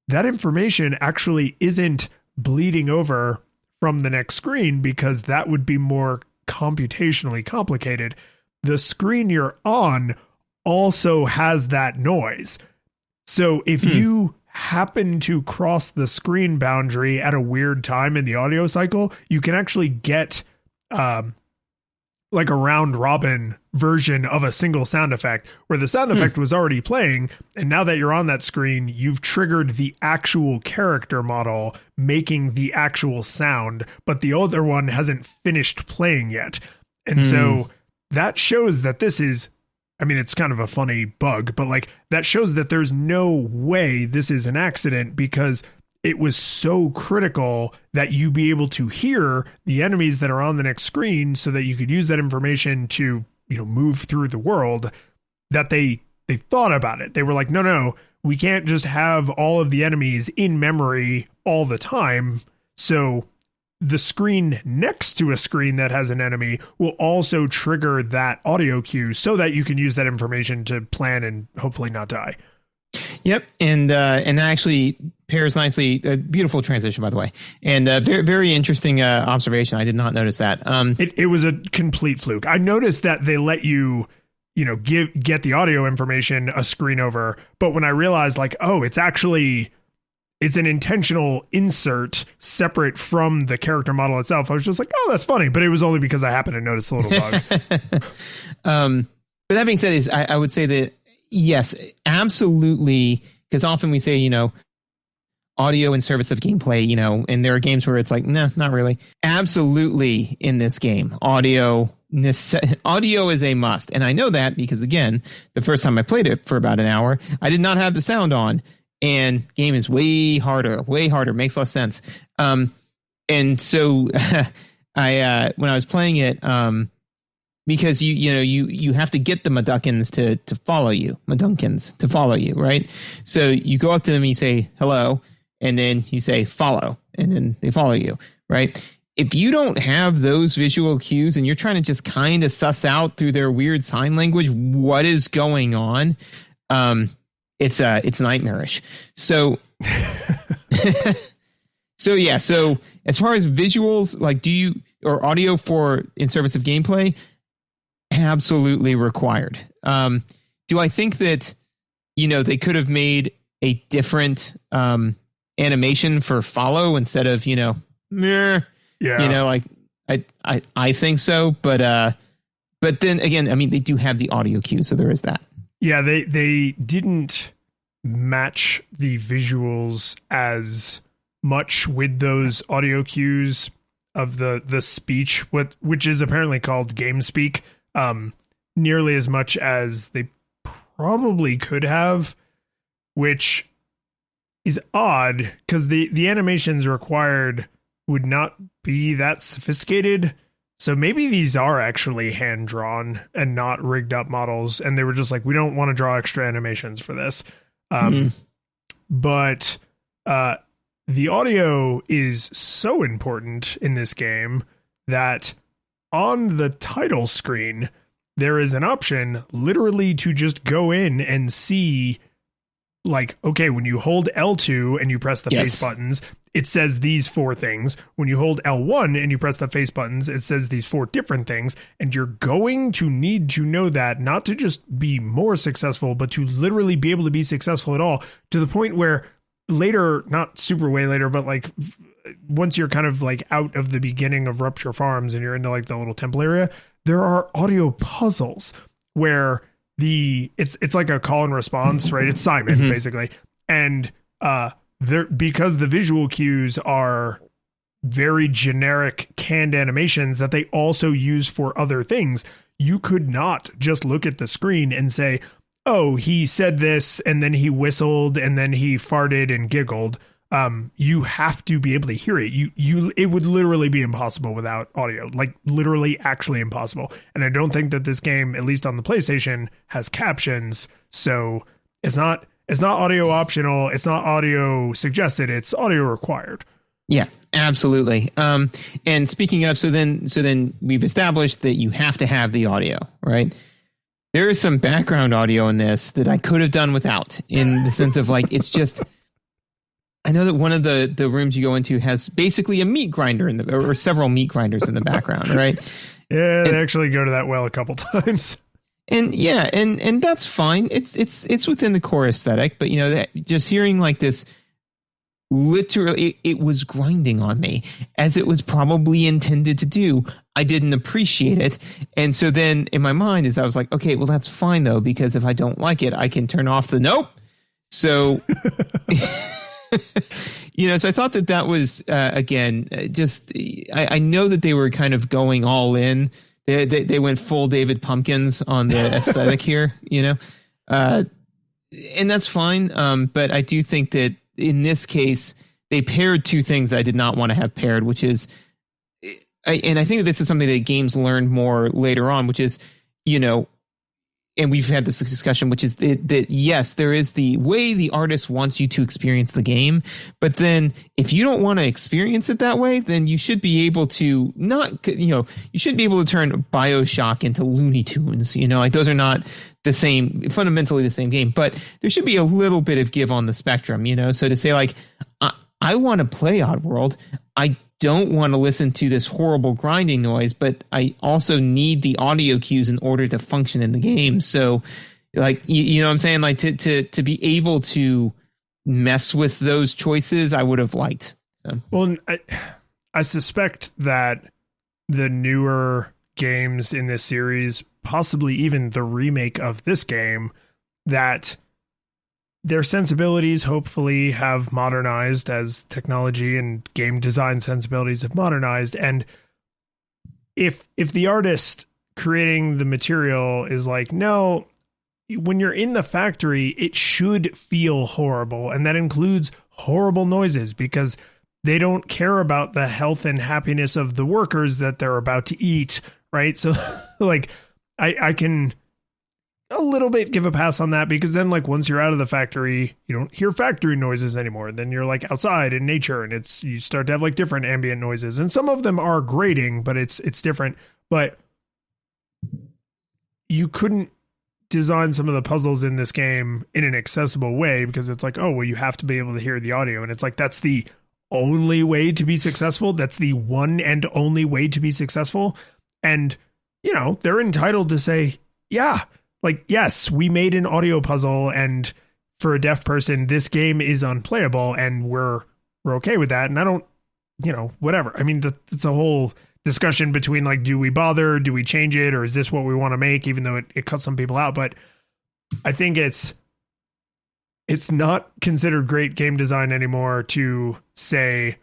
S2: that information actually isn't bleeding over from the next screen, because that would be more computationally complicated. The screen you're on also has that noise. So if you happen to cross the screen boundary at a weird time in the audio cycle, you can actually get like a round robin version of a single sound effect, where the sound effect was already playing, and now that you're on that screen, you've triggered the actual character model making the actual sound, but the other one hasn't finished playing yet. And so that shows that this is, I mean, it's kind of a funny bug, but like that shows that there's no way this is an accident, because it was so critical that you be able to hear the enemies that are on the next screen so that you could use that information to, move through the world, that they thought about it. They were like, no, we can't just have all of the enemies in memory all the time. So the screen next to a screen that has an enemy will also trigger that audio cue so that you can use that information to plan and hopefully not die.
S3: Yep, and that actually pairs nicely. A beautiful transition, by the way, and very, very interesting observation. I did not notice that.
S2: It was a complete fluke. I noticed that they let you, get the audio information a screen over, but when I realized, like, oh, it's an intentional insert separate from the character model itself, I was just like, oh, that's funny. But it was only because I happened to notice the little bug.
S3: But that being said, I would say that. Yes, absolutely. Because often we say, audio in service of gameplay, and there are games where it's like, nah, not really. Absolutely, in this game, audio is a must. And I know that because, again, the first time I played it for about an hour, I did not have the sound on. And game is way harder, makes less sense. And so I when I was playing it, because you have to get the Madunkins to follow you, right? So you go up to them and you say hello, and then you say follow, and then they follow you, right? If you don't have those visual cues and you're trying to just kind of suss out through their weird sign language what is going on, it's nightmarish. So so as far as visuals, like or audio for in service of gameplay, absolutely required. Do I think that, they could have made a different animation for follow instead of, meh, like I think so. But then again, I mean, they do have the audio cue, so there is that.
S2: Yeah, they didn't match the visuals as much with those audio cues. of the speech, which is apparently called game speak, nearly as much as they probably could have, which is odd because the animations required would not be that sophisticated. So maybe these are actually hand drawn and not rigged up models, and they were just like, we don't want to draw extra animations for this. But the audio is so important in this game that on the title screen, there is an option literally to just go in and see, like, okay, when you hold L2 and you press the face buttons, it says these 4 things. When you hold L1 and you press the face buttons, it says these 4 different things. And you're going to need to know that, not to just be more successful, but to literally be able to be successful at all, to the point where later, not super way later, but like once you're kind of like out of the beginning of Rupture Farms and you're into like the little temple area, there are audio puzzles where it's like a call and response, right? It's Simon basically. And there, because the visual cues are very generic canned animations that they also use for other things, you could not just look at the screen and say, oh, he said this and then he whistled and then he farted and giggled. You have to be able to hear it. It would literally be impossible without audio, like literally actually impossible. And I don't think that this game, at least on the PlayStation, has captions. So it's not audio optional. It's not audio suggested. It's audio required.
S3: Yeah, absolutely. And speaking of, so then we've established that you have to have the audio, right? There is some background audio in this that I could have done without, in the sense of like, it's just, I know that one of the rooms you go into has basically a meat grinder or several meat grinders in the background, right?
S2: Yeah, they actually go to that well a couple times.
S3: And yeah, and that's fine. It's within the core aesthetic, but you know, that just hearing like this, literally, it was grinding on me, as it was probably intended to do. I didn't appreciate it. And so then in my mind is I was like, okay, well, that's fine though, because if I don't like it, I can turn off the nope. So, you know, so I thought that was, again, just, I know that they were kind of going all in. They went full David Pumpkins on the aesthetic here, you know, and that's fine. But I do think that in this case, they paired 2 things that I did not want to have paired, which is, and I think that this is something that games learned more later on, which is, you know, and we've had this discussion, which is that yes, there is the way the artist wants you to experience the game, but then if you don't want to experience it that way, then you should be able to not, you know, you shouldn't be able to turn BioShock into Looney Tunes, you know, like those are not the same, fundamentally the same game, but there should be a little bit of give on the spectrum, you know, so to say like, I want to play Oddworld, I don't want to listen to this horrible grinding noise, but I also need the audio cues in order to function in the game. So like, you know what I'm saying? Like to be able to mess with those choices, I would have liked. So.
S2: Well, I suspect that the newer games in this series, possibly even the remake of this game, that their sensibilities hopefully have modernized as technology and game design sensibilities have modernized. And if the artist creating the material is like, no, when you're in the factory, it should feel horrible. And that includes horrible noises because they don't care about the health and happiness of the workers that they're about to eat. Right. So like I can a little bit give a pass on that, because then like once you're out of the factory, you don't hear factory noises anymore. Then you're like outside in nature and you start to have like different ambient noises, and some of them are grating, but it's different. But you couldn't design some of the puzzles in this game in an accessible way because it's like, oh, well, you have to be able to hear the audio. And it's like, that's the only way to be successful. That's the one and only way to be successful. And, you know, they're entitled to say, yeah, like, yes, we made an audio puzzle, and for a deaf person, this game is unplayable, and we're okay with that. And I don't, you know, whatever. I mean, it's a whole discussion between like, do we bother? Do we change it? Or is this what we want to make? Even though it cuts some people out. But I think it's not considered great game design anymore to say,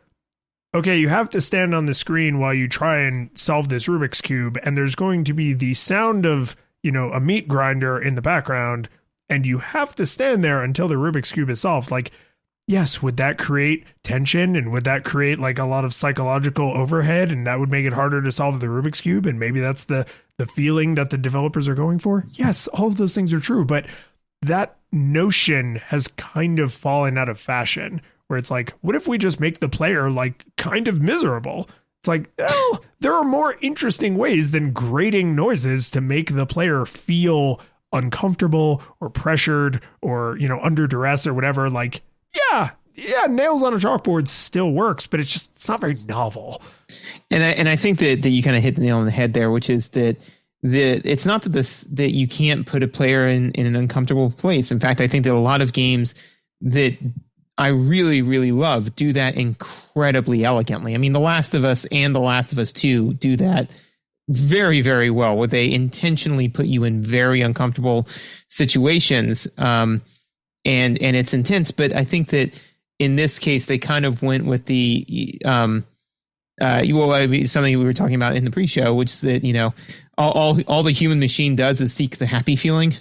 S2: okay, you have to stand on the screen while you try and solve this Rubik's Cube, and there's going to be the sound of, a meat grinder in the background, and you have to stand there until the Rubik's Cube is solved. Like, yes, would that create tension, and would that create like a lot of psychological overhead, and that would make it harder to solve the Rubik's Cube, and maybe that's the feeling that the developers are going for? Yes, all of those things are true, but that notion has kind of fallen out of fashion, where it's like, what if we just make the player like kind of miserable? It's like, well, there are more interesting ways than grating noises to make the player feel uncomfortable or pressured or, under duress or whatever. Like, yeah, nails on a chalkboard still works, but it's not very novel.
S3: And I think that you kind of hit the nail on the head there, which is that it's not that you can't put a player in an uncomfortable place. In fact, I think that a lot of games that I really, really love do that incredibly elegantly. I mean, The Last of Us and The Last of Us 2 do that very, very well, where they intentionally put you in very uncomfortable situations. And it's intense, but I think that in this case, they kind of went with the, something we were talking about in the pre-show, which is that, all the human machine does is seek the happy feeling,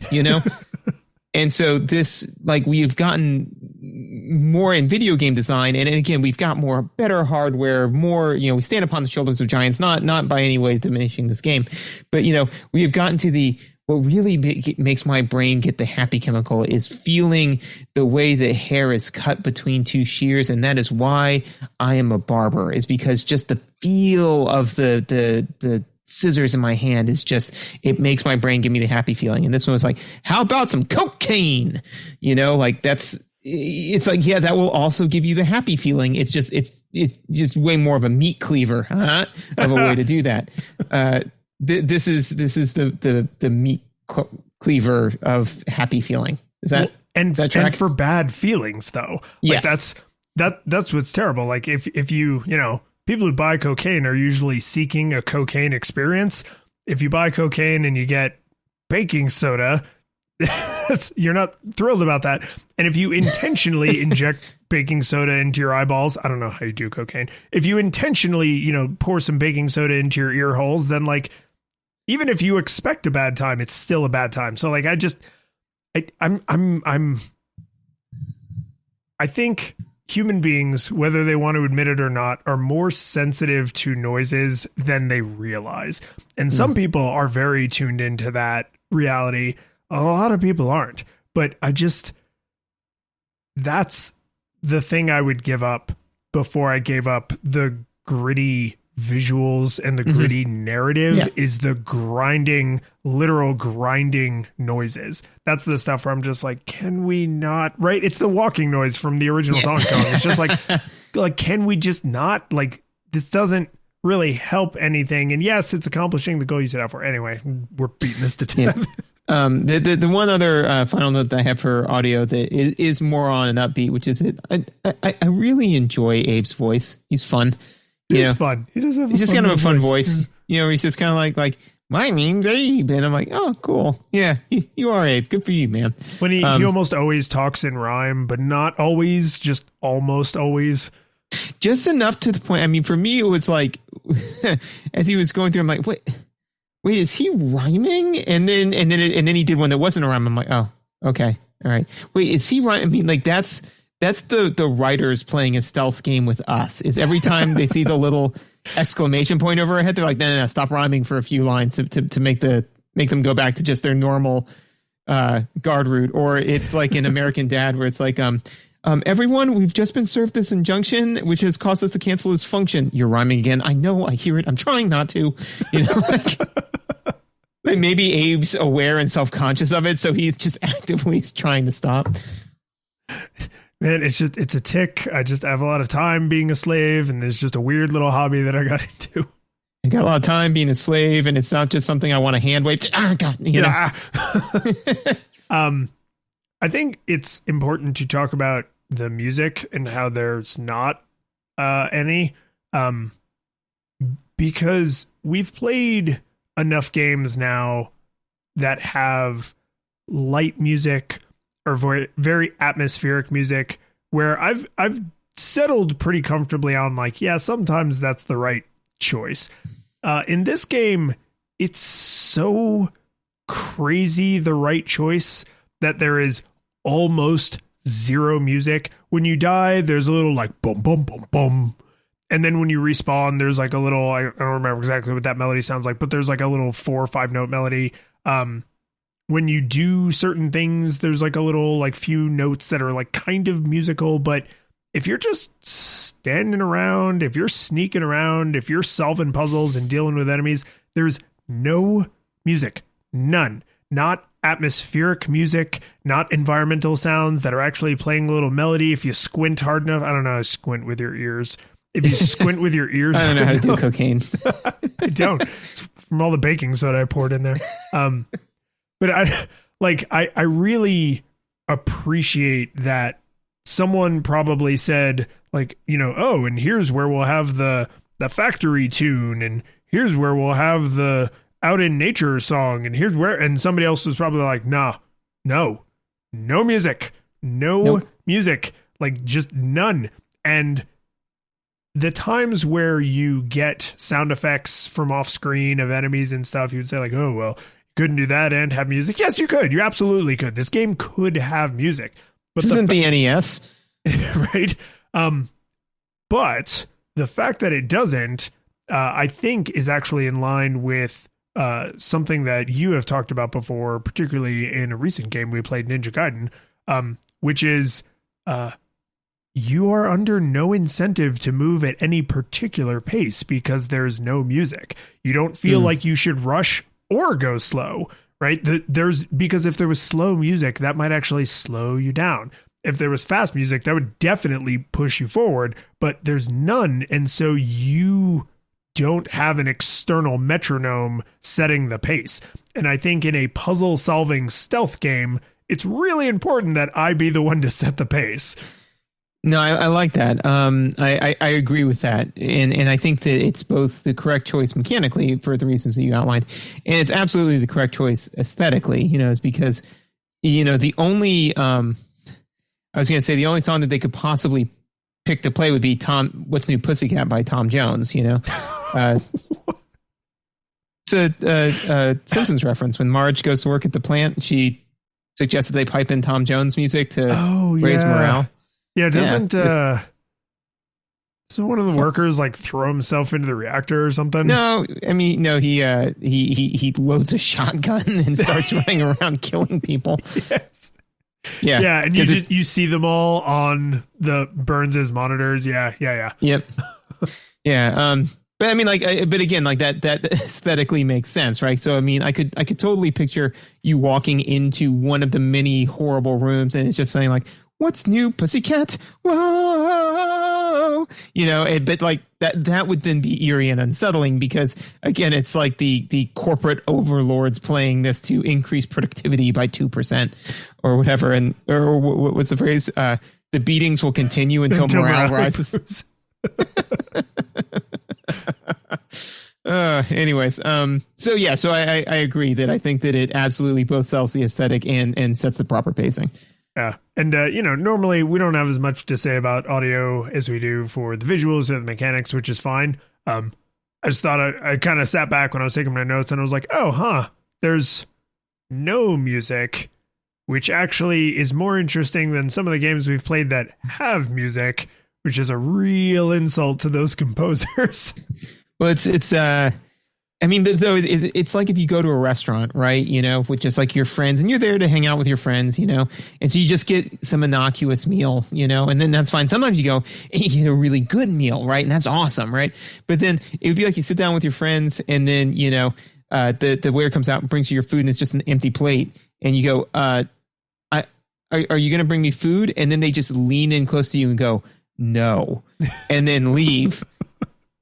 S3: And so this, like, we've gotten more in video game design. And again, we've got better hardware, more, we stand upon the shoulders of giants, not by any way diminishing this game, but, we have gotten to what really makes my brain get the happy chemical is feeling the way the hair is cut between two shears. And that is why I am a barber, is because just the feel of the scissors in my hand is just, it makes my brain give me the happy feeling. And this one was like, how about some cocaine? It's like, yeah, that will also give you the happy feeling. It's just way more of a meat cleaver of a way to do that. This is the meat cleaver of happy feeling. Is that
S2: and for bad feelings though?
S3: Yeah,
S2: like that's what's terrible. Like if you people who buy cocaine are usually seeking a cocaine experience. If you buy cocaine and you get baking soda, you're not thrilled about that. And if you intentionally inject baking soda into your eyeballs, I don't know how you do cocaine. If you intentionally, pour some baking soda into your ear holes, then like, even if you expect a bad time, it's still a bad time. So like, I think human beings, whether they want to admit it or not, are more sensitive to noises than they realize. And some people are very tuned into that reality. A lot of people aren't, but that's the thing I would give up before I gave up the gritty visuals and the gritty narrative is the literal grinding noises. That's the stuff where I'm just like, can we not, right? It's the walking noise from the original Donkey Kong. It's just like, can we just not, like, this doesn't really help anything. And yes, it's accomplishing the goal you set out for. Anyway, we're beating this to death.
S3: Yeah. The one other final note that I have for audio that is more on an upbeat, which is I really enjoy Abe's voice. He's fun.
S2: He's fun. He's
S3: just kind of a fun voice. He's just kind of like my name's Abe, and I'm like, oh, cool. Yeah, you are Abe. Good for you, man.
S2: When he almost always talks in rhyme, but not always, just almost always.
S3: Just enough to the point. I mean, for me, it was like as he was going through, I'm like, Wait, is he rhyming? And then he did one that wasn't a rhyme. I'm like, oh, okay, all right. Wait, is he rhyming? I mean, like that's the writers playing a stealth game with us. Is every time they see the little exclamation point over our head, they're like, no, stop rhyming for a few lines to make them go back to just their normal guard route. Or it's like in American Dad, where it's like, everyone, we've just been served this injunction, which has caused us to cancel this function. You're rhyming again. I know, I hear it. I'm trying not to. Like maybe Abe's aware and self-conscious of it, so he's just actively trying to stop.
S2: Man, it's a tick. I have a lot of time being a slave, and there's just a weird little hobby that I got into.
S3: I got a lot of time being a slave, and it's not just something I want to hand wave to. Ah, God,
S2: I think it's important to talk about the music and how there's not any, because we've played enough games now that have light music or very, very atmospheric music where I've settled pretty comfortably on like, yeah, sometimes that's the right choice. In this game, it's so crazy the right choice that there is almost zero music. When you die, there's a little like boom, boom, boom, boom. And then when you respawn, there's like a little, I don't remember exactly what that melody sounds like, but there's like a little 4 or 5 note melody. When you do certain things, there's like a little like few notes that are like kind of musical. But if you're just standing around, if you're sneaking around, if you're solving puzzles and dealing with enemies, there's no music. None. Not atmospheric music, not environmental sounds that are actually playing a little melody. If you squint hard enough, I don't know, squint with your ears. If you squint with your ears,
S3: I don't know how to do cocaine.
S2: I don't. It's from all the baking soda I poured in there. But I really appreciate that someone probably said like, you know, oh, and here's where we'll have the factory tune, and here's where we'll have the out in nature song, and here's where, and somebody else was probably like, no music, nope. Music, like just none. And the times where you get sound effects from off screen of enemies and stuff, you would say like, oh, well, you couldn't do that and have music. Yes, you could. You absolutely could. This game could have music. But
S3: this isn't the NES.
S2: Right? But the fact that it doesn't, I think is actually in line with something that you have talked about before, particularly in a recent game we played, Ninja Gaiden, which is you are under no incentive to move at any particular pace because there's no music. You don't feel like you should rush or go slow, right? Because if there was slow music, that might actually slow you down. If there was fast music, that would definitely push you forward, but there's none. And so you don't have an external metronome setting the pace. And I think in a puzzle solving stealth game, it's really important that I be the one to set the pace.
S3: No, I like that. I agree with that. And I think that it's both the correct choice mechanically for the reasons that you outlined. And it's absolutely the correct choice aesthetically, you know, it's because, you know, the only, I was going to say the only song that they could possibly pick to play would be What's New Pussycat by Tom Jones, you know? It's a Simpsons reference. When Marge goes to work at the plant, she suggests that they pipe in Tom Jones music to raise morale.
S2: Yeah, doesn't one of the workers like throw himself into the reactor or something?
S3: No, I mean, no, he loads a shotgun and starts running around killing people.
S2: Yes.
S3: Yeah,
S2: and you see them all on the Burns's monitors. Yeah.
S3: Yep. Yeah. But I mean, like, but again, like that aesthetically makes sense, right? So I mean, I could totally picture you walking into one of the many horrible rooms, and it's just saying like, "What's new, pussycat?" Whoa, you know. But like that would then be eerie and unsettling because again, it's like the corporate overlords playing this to increase productivity by 2% or whatever, or what was the phrase? The beatings will continue until morale rises. Anyways, so I agree that I think that it absolutely both sells the aesthetic and sets the proper pacing.
S2: Yeah. And, you know, normally we don't have as much to say about audio as we do for the visuals or the mechanics, which is fine. I just thought I kind of sat back when I was taking my notes and I was like, there's no music, which actually is more interesting than some of the games we've played that have music, which is a real insult to those composers.
S3: Well, it's I mean, but though it's like if you go to a restaurant, right? You know, with just like your friends, and you're there to hang out with your friends, you know, and so you just get some innocuous meal, you know, and then that's fine. Sometimes you go and you get a really good meal, right? And that's awesome, right? But then it would be like you sit down with your friends, and then you know, the waiter comes out and brings you your food, and it's just an empty plate, and you go, "Are you going to bring me food?" And then they just lean in close to you and go, "No," and then leave.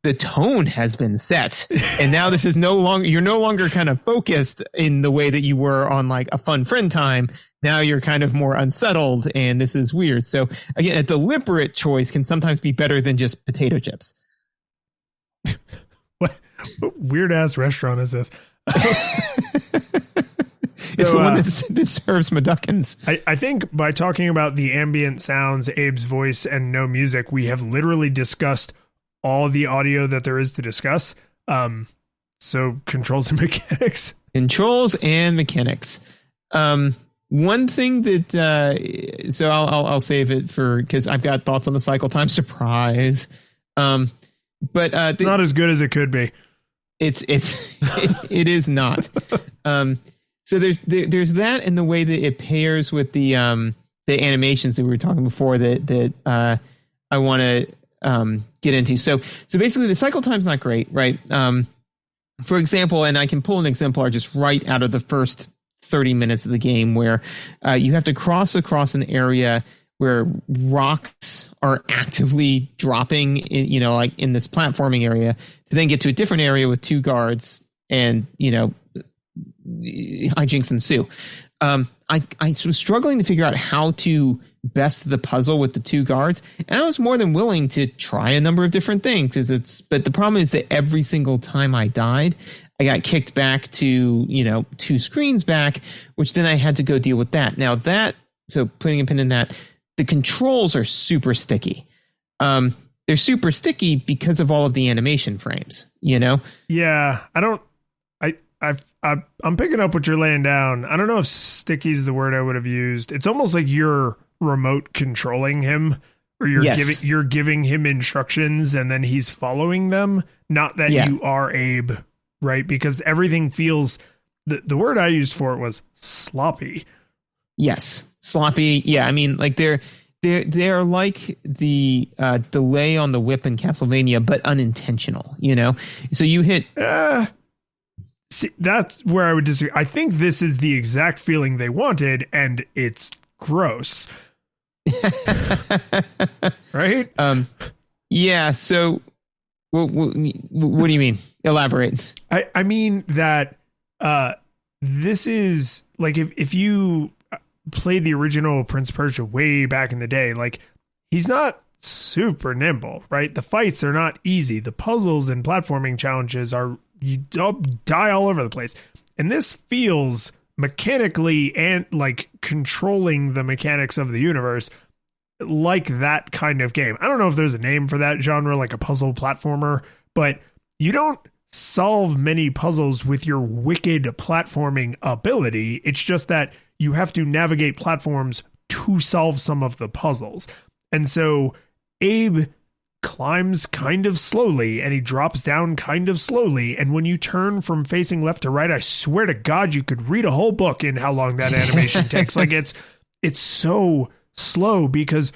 S3: The tone has been set, and now this is you're no longer kind of focused in the way that you were on like a fun friend time. Now you're kind of more unsettled, and this is weird. So again, a deliberate choice can sometimes be better than just potato chips.
S2: What weird ass restaurant is this?
S3: It's the one that serves McDuckins.
S2: I think by talking about the ambient sounds, Abe's voice, and no music, we have literally discussed all the audio that there is to discuss. So controls and mechanics.
S3: Controls and mechanics. One thing that so I'll save it for because I've got thoughts on the cycle time. Surprise. But
S2: not as good as it could be.
S3: It is not. So there's that in the way that it pairs with the animations that we were talking before that I want to get into. So basically the cycle time's not great, right? For example, and I can pull an exemplar just right out of the first 30 minutes of the game where you have to cross across an area where rocks are actively dropping in, like in this platforming area to then get to a different area with 2 guards and, hijinks ensue. I was struggling to figure out how to best the puzzle with the 2 guards, and I was more than willing to try a number of different things. But the problem is that every single time I died, I got kicked back to 2 screens back, which then I had to go deal with that. Now so putting a pin in that, the controls are super sticky. They're super sticky because of all of the animation frames.
S2: Yeah, I'm picking up what you're laying down. I don't know if sticky is the word I would have used. It's almost like you're remote controlling him, or you're giving him instructions and then he's following them. Not that you are Abe, right? Because everything feels the word I used for it was sloppy.
S3: Yes, sloppy. Yeah, I mean, like they're like the delay on the whip in Castlevania, but unintentional. So you hit.
S2: See, that's where I would disagree. I think this is the exact feeling they wanted, and it's gross. Right?
S3: Yeah. So, what do you mean? Elaborate.
S2: I mean that this is like if you played the original Prince of Persia way back in the day, like he's not super nimble, right? The fights are not easy. The puzzles and platforming challenges are. You die all over the place. And this feels mechanically and like controlling the mechanics of the universe like that kind of game. I don't know if there's a name for that genre, like a puzzle platformer, but you don't solve many puzzles with your wicked platforming ability. It's just that you have to navigate platforms to solve some of the puzzles. And so Abe climbs kind of slowly and he drops down kind of slowly, and when you turn from facing left to right, I swear to God you could read a whole book in how long that animation takes. Like it's so slow because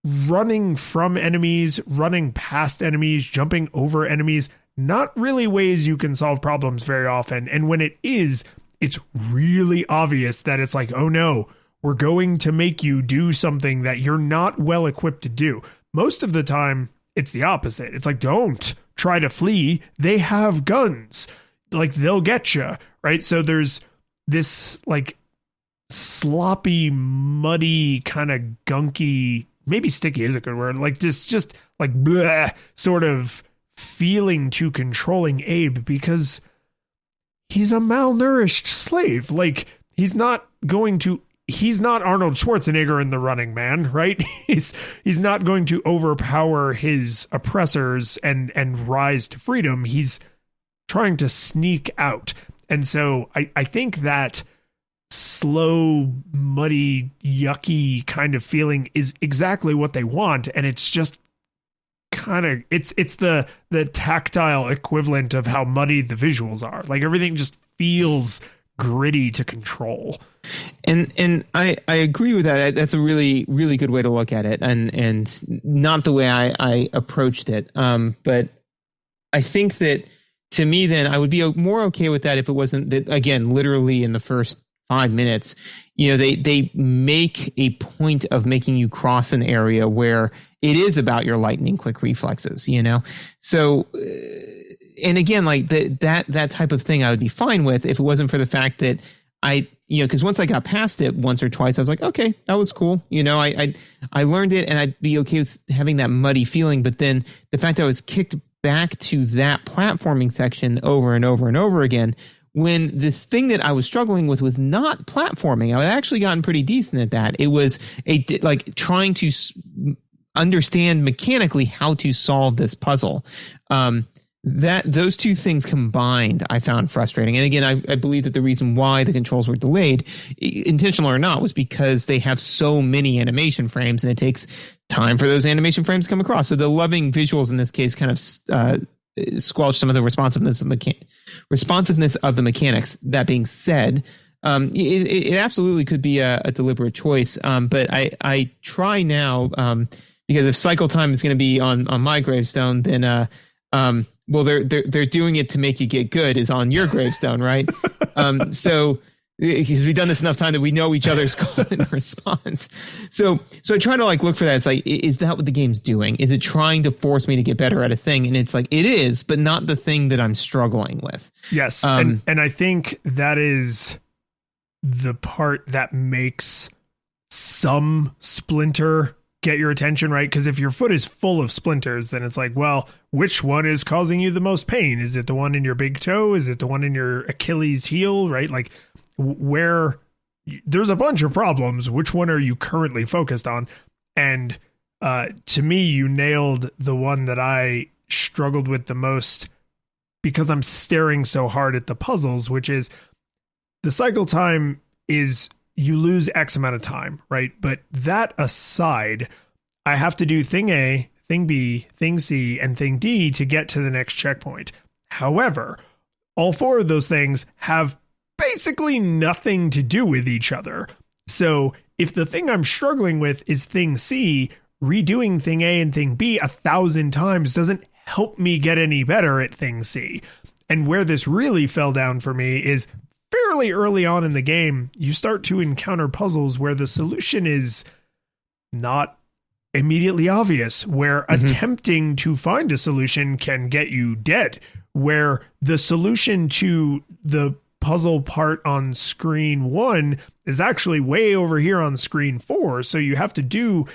S2: running from enemies, running past enemies, jumping over enemies, not really ways you can solve problems very often. And when it is, it's really obvious that it's like, oh no, we're going to make you do something that you're not well equipped to do. Most of the time, it's the opposite. It's like, don't try to flee. They have guns. Like, they'll get you, right? So there's this, like, sloppy, muddy, kind of gunky, maybe sticky is a good word, like, this just, like, bleh, sort of feeling to controlling Abe because he's a malnourished slave. Like, he's not Arnold Schwarzenegger in The Running Man, right? He's not going to overpower his oppressors and rise to freedom. He's trying to sneak out. And so I think that slow, muddy, yucky kind of feeling is exactly what they want. And it's just kind of, it's the tactile equivalent of how muddy the visuals are. Like everything just feels gritty to control.
S3: And I agree with that. That's a really, really good way to look at it, and not the way I approached it. But I think that to me, then I would be more okay with that if it wasn't that, again, literally in the first 5 minutes, they make a point of making you cross an area where it is about your lightning quick reflexes, So, and again, like that type of thing I would be fine with if it wasn't for the fact that because once I got past it once or twice, I was like, okay, that was cool. I learned it and I'd be okay with having that muddy feeling. But then the fact that I was kicked back to that platforming section over and over and over again when this thing that I was struggling with was not platforming. I had actually gotten pretty decent at that. It was like trying to understand mechanically how to solve this puzzle. That those two things combined, I found frustrating. And again, I believe that the reason why the controls were delayed, intentional or not, was because they have so many animation frames, and it takes time for those animation frames to come across. So the loving visuals in this case kind of squelch some of the responsiveness of the mechanics. That being said, it absolutely could be a deliberate choice. But I try now, because if cycle time is going to be on my gravestone, then well, they're doing it to make you get good is on your gravestone, right? So because we've done this enough time that we know each other's call and response. So I try to like look for that. It's like, is that what the game's doing? Is it trying to force me to get better at a thing? And it's like, it is, but not the thing that I'm struggling with.
S2: Yes. And I think that is the part that makes some splinter get your attention, right? Because if your foot is full of splinters, then it's like, well, which one is causing you the most pain? Is it the one in your big toe? Is it the one in your Achilles heel, right? Like, where there's a bunch of problems, which one are you currently focused on? And to me, you nailed the one that I struggled with the most, because I'm staring so hard at the puzzles, which is the cycle time is you lose X amount of time, right? But that aside, I have to do thing A, thing B, thing C, and thing D to get to the next checkpoint. However, all four of those things have basically nothing to do with each other. So if the thing I'm struggling with is thing C, redoing thing A and thing B 1,000 times doesn't help me get any better at thing C. And where this really fell down for me is fairly early on in the game, you start to encounter puzzles where the solution is not immediately obvious, where attempting to find a solution can get you dead, where the solution to the puzzle part on screen 1 is actually way over here on screen 4. So you have to do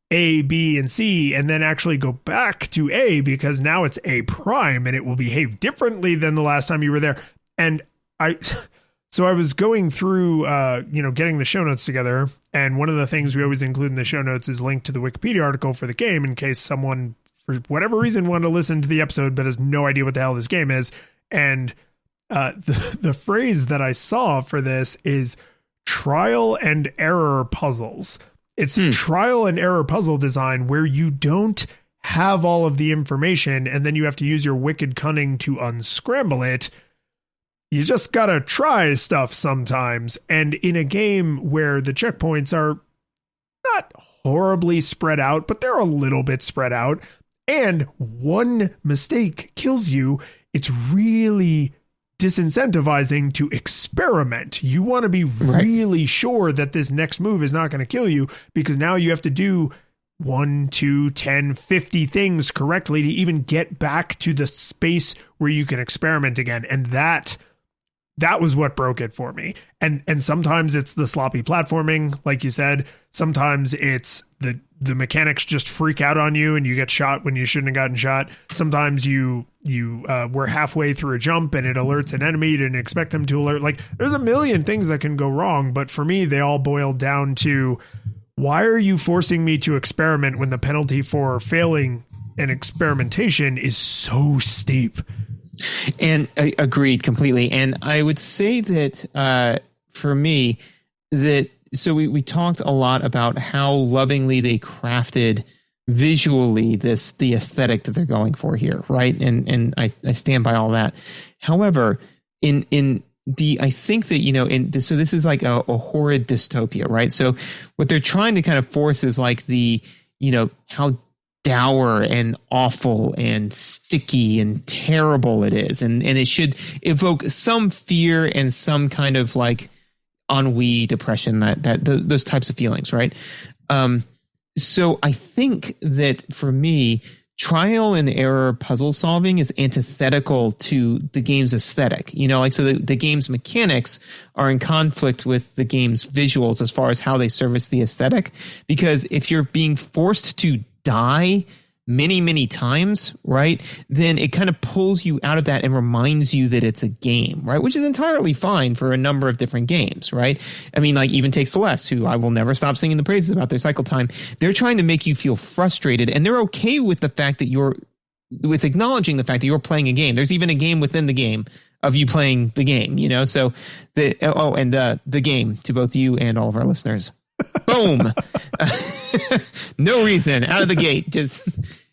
S2: A, B, and C, and then actually go back to A, because now it's A prime and it will behave differently than the last time you were there. And so I was going through, getting the show notes together. And one of the things we always include in the show notes is linked to the Wikipedia article for the game, in case someone, for whatever reason, wanted to listen to the episode but has no idea what the hell this game is. And the phrase that I saw for this is trial and error puzzles. It's trial and error puzzle design where you don't have all of the information and then you have to use your wicked cunning to unscramble it. You just gotta try stuff sometimes. And in a game where the checkpoints are not horribly spread out, but they're a little bit spread out, and one mistake kills you, it's really disincentivizing to experiment. You want to be really sure that this next move is not going to kill you, because now you have to do 1, 2, 10, 50 things correctly to even get back to the space where you can experiment again. And that was what broke it for me. And sometimes it's the sloppy platforming, like you said. Sometimes it's the mechanics just freak out on you and you get shot when you shouldn't have gotten shot. Sometimes you were halfway through a jump and it alerts an enemy. You didn't expect them to alert. Like, there's a million things that can go wrong. But for me, they all boiled down to, why are you forcing me to experiment when the penalty for failing an experimentation is so steep?
S3: And I agreed completely. And I would say that for me, so we talked a lot about how lovingly they crafted visually the aesthetic that they're going for here, right? And I stand by all that. However, I think that, so this is like a horrid dystopia, right? So what they're trying to kind of force is like how dour and awful and sticky and terrible it is. And it should evoke some fear and some kind of like ennui, depression, those types of feelings, right? So I think that for me, trial and error puzzle solving is antithetical to the game's aesthetic. So the game's mechanics are in conflict with the game's visuals as far as how they service the aesthetic. Because if you're being forced to die many, many times, right, then it kind of pulls you out of that and reminds you that it's a game, right? Which is entirely fine for a number of different games, right? I mean, like even take Celeste, who I will never stop singing the praises about their cycle time. They're trying to make you feel frustrated, and they're okay with the fact that with acknowledging the fact that you're playing a game. There's even a game within the game of you playing the game, you know? So the game to both you and all of our listeners. Boom. No reason out of the gate. Just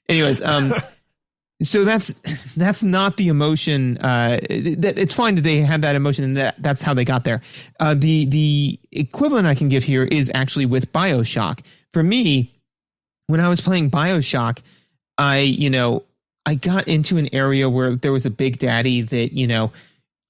S3: anyways. So that's not the emotion. It's fine that they had that emotion and that's how they got there. The equivalent I can give here is actually with BioShock. For me, when I was playing BioShock, I got into an area where there was a big daddy that,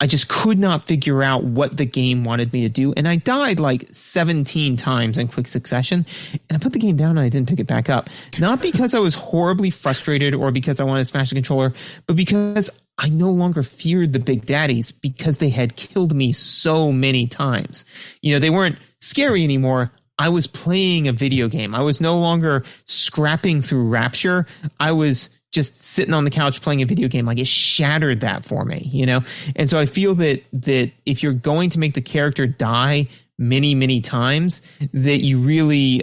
S3: I just could not figure out what the game wanted me to do. And I died like 17 times in quick succession. And I put the game down and I didn't pick it back up. Not because I was horribly frustrated or because I wanted to smash the controller, but because I no longer feared the big daddies because they had killed me so many times. They weren't scary anymore. I was playing a video game. I was no longer scrapping through Rapture. I was just sitting on the couch playing a video game. Like, it shattered that for me, And so I feel that if you're going to make the character die many, many times, that you really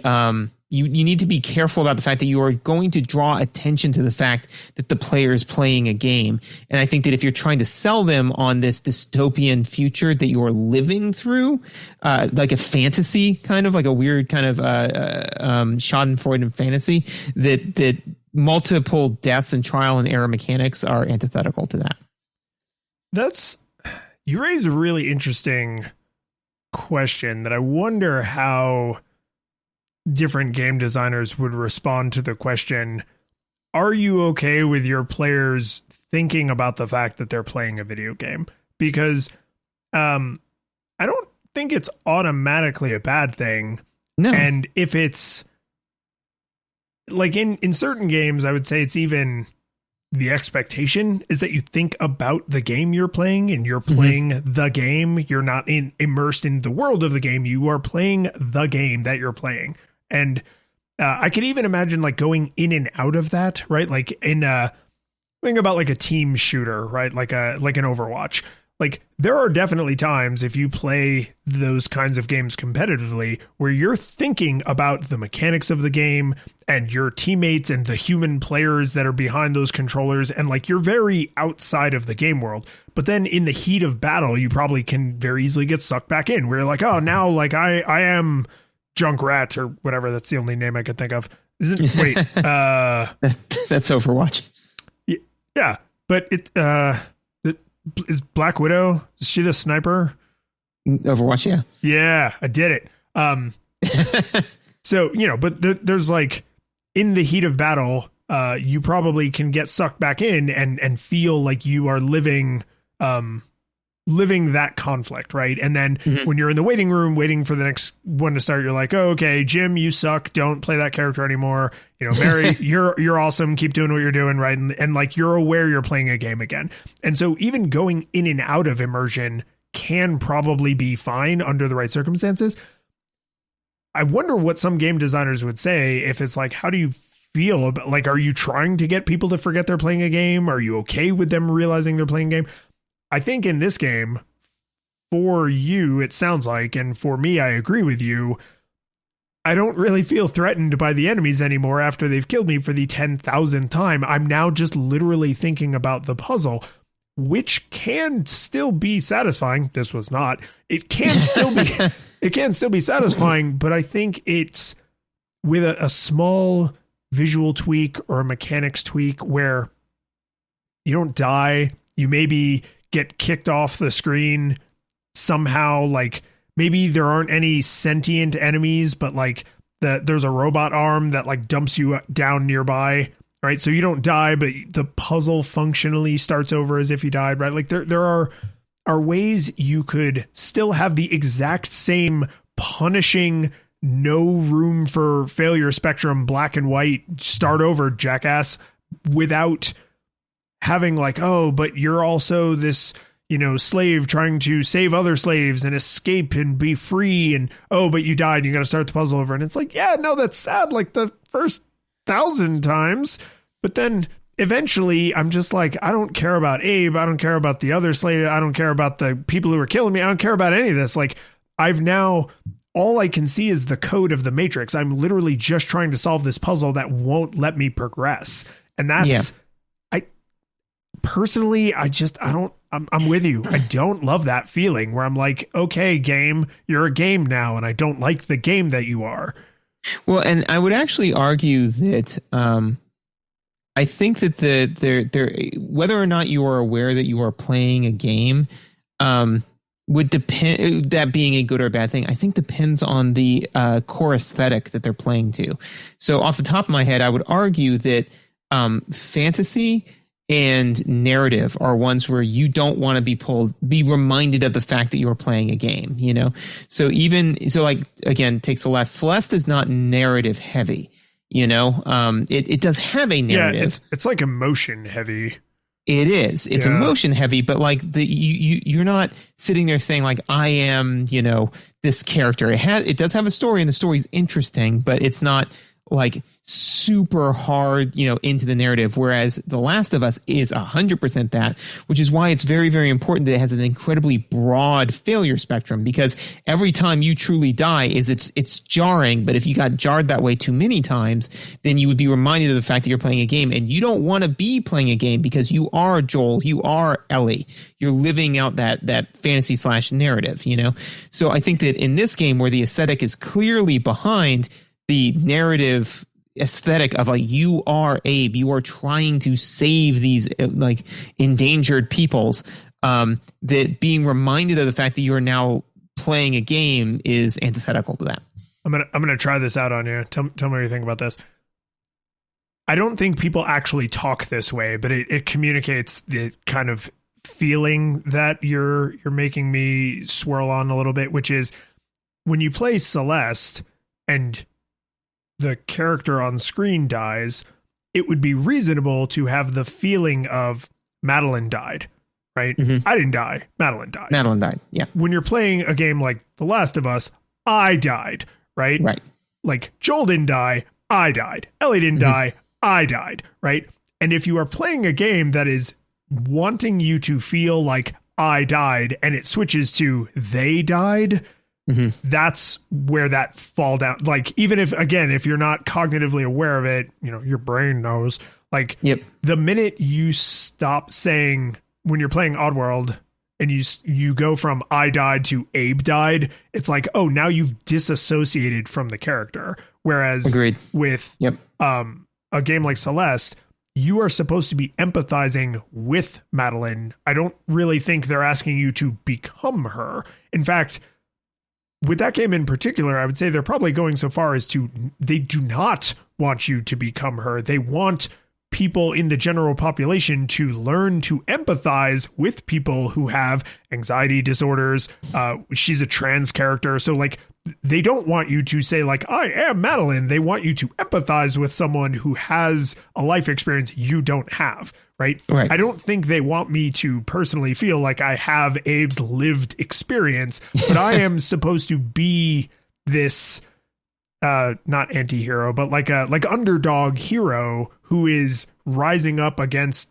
S3: you need to be careful about the fact that you are going to draw attention to the fact that the player is playing a game. And I think that if you're trying to sell them on this dystopian future that you're living through, like a fantasy, kind of like a weird kind of Schadenfreude fantasy, that multiple deaths and trial and error mechanics are antithetical to that.
S2: You raise a really interesting question that I wonder how different game designers would respond to the question, are you okay with your players thinking about the fact that they're playing a video game? Because I don't think it's automatically a bad thing.
S3: No.
S2: And if it's like in certain games, I would say it's even the expectation is that you think about the game you're playing and you're playing the game. You're not immersed in the world of the game. You are playing the game that you're playing. And I could even imagine like going in and out of that, right? Like think about like a team shooter, right? Like an Overwatch. Like there are definitely times if you play those kinds of games competitively where you're thinking about the mechanics of the game and your teammates and the human players that are behind those controllers. And like you're very outside of the game world. But then in the heat of battle, you probably can very easily get sucked back in where you're like, oh, now like I am Junkrat or whatever. That's the only name I could think of. Wait,
S3: that's Overwatch.
S2: Yeah, but is Black Widow, is she the sniper?
S3: Overwatch, yeah.
S2: Yeah, I did it. So, but there's like in the heat of battle, you probably can get sucked back in and feel like you are living that conflict, right? And then when you're in the waiting room waiting for the next one to start, you're like, oh, okay, Jim, you suck. Don't play that character anymore. Mary, you're awesome. Keep doing what you're doing, right? And like you're aware you're playing a game again. And so even going in and out of immersion can probably be fine under the right circumstances. I wonder what some game designers would say if it's like, how do you feel about, like, are you trying to get people to forget they're playing a game? Are you okay with them realizing they're playing a game? I think in this game, for you, it sounds like, and for me, I agree with you, I don't really feel threatened by the enemies anymore after they've killed me for the 10,000th time. I'm now just literally thinking about the puzzle, which can still be satisfying. This was not. It can still be it can still be satisfying, but I think it's with a small visual tweak or a mechanics tweak where you don't die, you maybe get kicked off the screen somehow, like maybe there aren't any sentient enemies, but like there's a robot arm that like dumps you down nearby, right? So you don't die, but the puzzle functionally starts over as if you died, right? Like there are ways you could still have the exact same punishing, no room for failure spectrum, black and white, start over, jackass, without having like, oh, but you're also this, slave trying to save other slaves and escape and be free. And, oh, but you died. You got to start the puzzle over. And it's like, yeah, no, that's sad. Like the first 1,000 times, But then eventually I'm just like, I don't care about Abe. I don't care about the other slave. I don't care about the people who are killing me. I don't care about any of this. Like, I've now, all I can see is the code of the Matrix. I'm literally just trying to solve this puzzle that won't let me progress. And that's, personally, I'm with you. I don't love that feeling where I'm like, okay, game, you're a game now. And I don't like the game that you are.
S3: Well, and I would actually argue that, I think that whether or not you are aware that you are playing a game, would depend, that being a good or bad thing, I think depends on the core aesthetic that they're playing to. So off the top of my head, I would argue that fantasy and narrative are ones where you don't want to be reminded of the fact that you're playing a game, you know? So like, again, take Celeste. Celeste is not narrative heavy, you know? It does have a narrative.
S2: Yeah, it's like emotion heavy.
S3: It is. It's emotion heavy, but like you're not sitting there saying like, I am, you know, this character. It does have a story and the story's interesting, but it's not like super hard, you know, into the narrative. Whereas The Last of Us is 100% that, which is why it's very, very important that it has an incredibly broad failure spectrum, because every time you truly die it's jarring. But if you got jarred that way too many times, then you would be reminded of the fact that you're playing a game, and you don't want to be playing a game because you are Joel, you are Ellie, you're living out that fantasy / narrative, you know? So I think that in this game where the aesthetic is clearly behind the narrative aesthetic of like, you are Abe, you are trying to save these like endangered peoples, that being reminded of the fact that you are now playing a game is antithetical to that.
S2: I'm gonna try this out on you. Tell me what you think about this. I don't think people actually talk this way, but it communicates the kind of feeling that you're making me swirl on a little bit, which is when you play Celeste and the character on screen dies, it would be reasonable to have the feeling of Madeline died, right? Mm-hmm. I didn't die. Madeline died.
S3: Madeline died. Yeah.
S2: When you're playing a game like The Last of Us, I died, right?
S3: Right.
S2: Like Joel didn't die. I died. Ellie didn't die. I died, right? And if you are playing a game that is wanting you to feel like I died and it switches to they died, that's where that fall down. Like, even if you're not cognitively aware of it, you know, your brain knows. Like, the minute you stop saying, when you're playing Oddworld and you go from I died to Abe died, it's like, oh, now you've disassociated from the character. Whereas with a game like Celeste, you are supposed to be empathizing with Madeline. I don't really think they're asking you to become her. In fact, with that game in particular, I would say they're probably going so far as they do not want you to become her. They want people in the general population to learn to empathize with people who have anxiety disorders. She's a trans character. So like, they don't want you to say like, I am Madeline. They want you to empathize with someone who has a life experience you don't have. Right. I don't think they want me to personally feel like I have Abe's lived experience, but I am supposed to be this, not anti-hero, but like underdog hero who is rising up against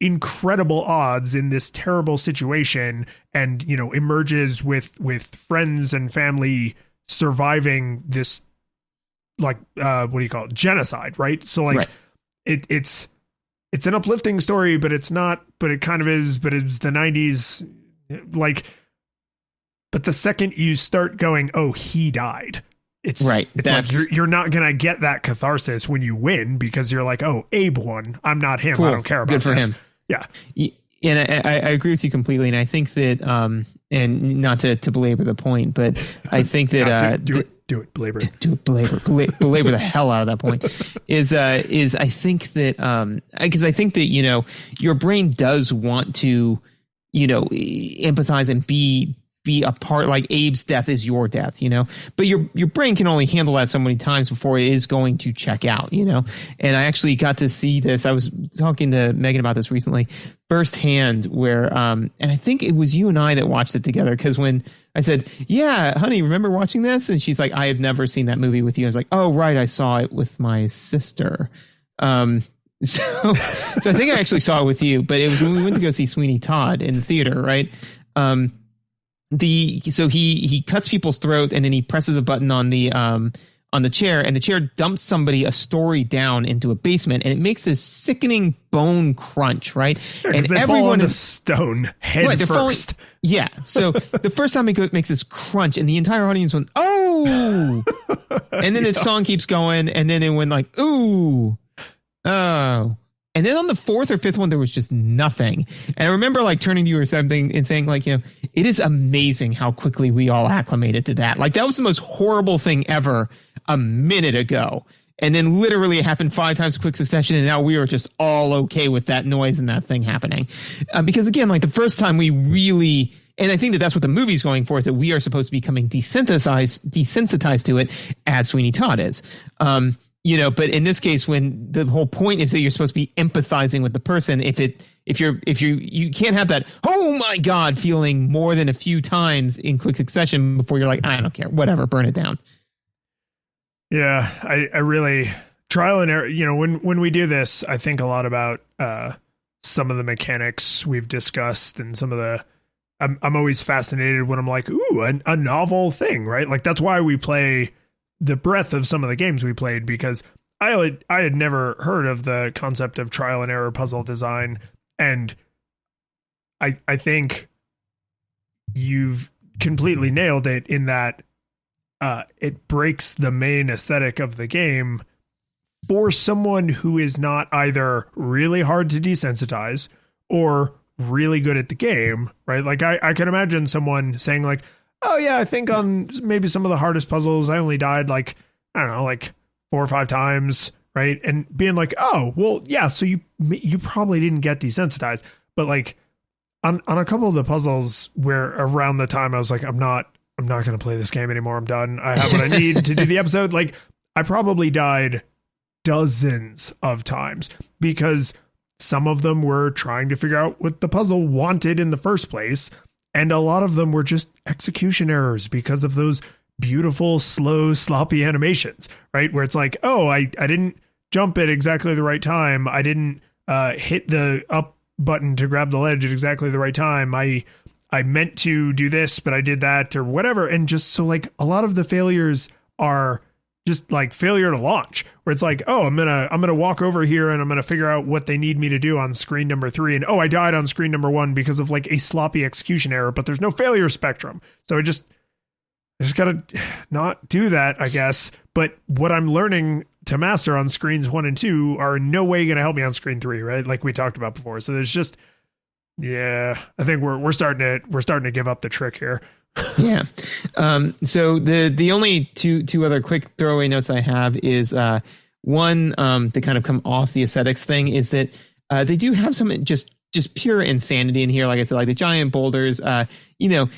S2: incredible odds in this terrible situation, and, you know, emerges with friends and family surviving this, like, what do you call it? Genocide. Right. So like it's an uplifting story, but it's not, but it kind of is, but it's the 90s. Like, but the second you start going, oh, he died. It's like, you're not going to get that catharsis when you win, because you're like, oh, Abe won. I'm not him. Cool. I don't care about
S3: Good for
S2: this.
S3: him.
S2: Yeah.
S3: And I agree with you completely. And I think that, and not to belabor the point, but I think that,
S2: do it, belabor
S3: the hell out of that point is I think that, because I think that, you know, your brain does want to, you know, empathize and be a part, like Abe's death is your death, you know, but your brain can only handle that so many times before it is going to check out, you know. And I actually got to see this. I was talking to Megan about this recently firsthand, where, and I think it was you and I that watched it together, because when I said, yeah, honey, remember watching this? And she's like, I have never seen that movie with you. I was like, oh, right. I saw it with my sister. So, so I think I actually saw it with you, but it was when we went to go see Sweeney Todd in the theater, right? So he cuts people's throat and then he presses a button on the chair, and the chair dumps somebody a story down into a basement, and it makes this sickening bone crunch, right?
S2: Yeah,
S3: and
S2: they fall on the stone head first.
S3: Yeah. So the first time it makes this crunch, and the entire audience went, "Oh!" And then the song keeps going, and then it went like, "Ooh, oh." And then on the fourth or fifth one, there was just nothing. And I remember like turning to you or something and saying like, you know, it is amazing how quickly we all acclimated to that. Like that was the most horrible thing ever a minute ago. And then literally it happened 5 times in quick succession. And now we are just all okay with that noise and that thing happening. Because again, like the first time we really, and I think that that's what the movie's going for, is that we are supposed to be becoming desensitized to it as Sweeney Todd is. You know, but in this case, when the whole point is that you're supposed to be empathizing with the person, you can't have that, oh my God, feeling more than a few times in quick succession before you're like, I don't care, whatever, burn it down.
S2: Yeah, I really trial and error. You know, when we do this, I think a lot about some of the mechanics we've discussed and some of the. I'm always fascinated when I'm like, ooh, a novel thing, right? Like that's why we play the breadth of some of the games we played, because I had never heard of the concept of trial and error puzzle design. And I think you've completely nailed it in that it breaks the main aesthetic of the game for someone who is not either really hard to desensitize or really good at the game, right? Like I can imagine someone saying like, oh yeah, I think on maybe some of the hardest puzzles, I only died like, I don't know, like 4 or 5 times, right? And being like, oh, well, yeah, so you probably didn't get desensitized. But like on a couple of the puzzles where around the time I was like, I'm not going to play this game anymore. I'm done. I have what I need to do the episode. Like I probably died dozens of times because some of them were trying to figure out what the puzzle wanted in the first place. And a lot of them were just execution errors because of those beautiful, slow, sloppy animations, right? Where it's like, oh, I didn't jump at exactly the right time. I didn't hit the up button to grab the ledge at exactly the right time. I meant to do this, but I did that or whatever. And just so like a lot of the failures are just like failure to launch, where it's like, oh, I'm gonna walk over here and I'm gonna figure out what they need me to do on screen number 3, and oh, I died on screen number 1 because of like a sloppy execution error, but there's no failure spectrum, so I just gotta not do that, I guess. But what I'm learning to master on screens 1 and 2 are in no way gonna help me on screen 3, right? Like we talked about before. So there's just, yeah, I think we're starting to give up the trick here.
S3: Yeah. So the only two other quick throwaway notes I have is one to kind of come off the aesthetics thing is that they do have some just pure insanity in here. Like I said, like the giant boulders, you know,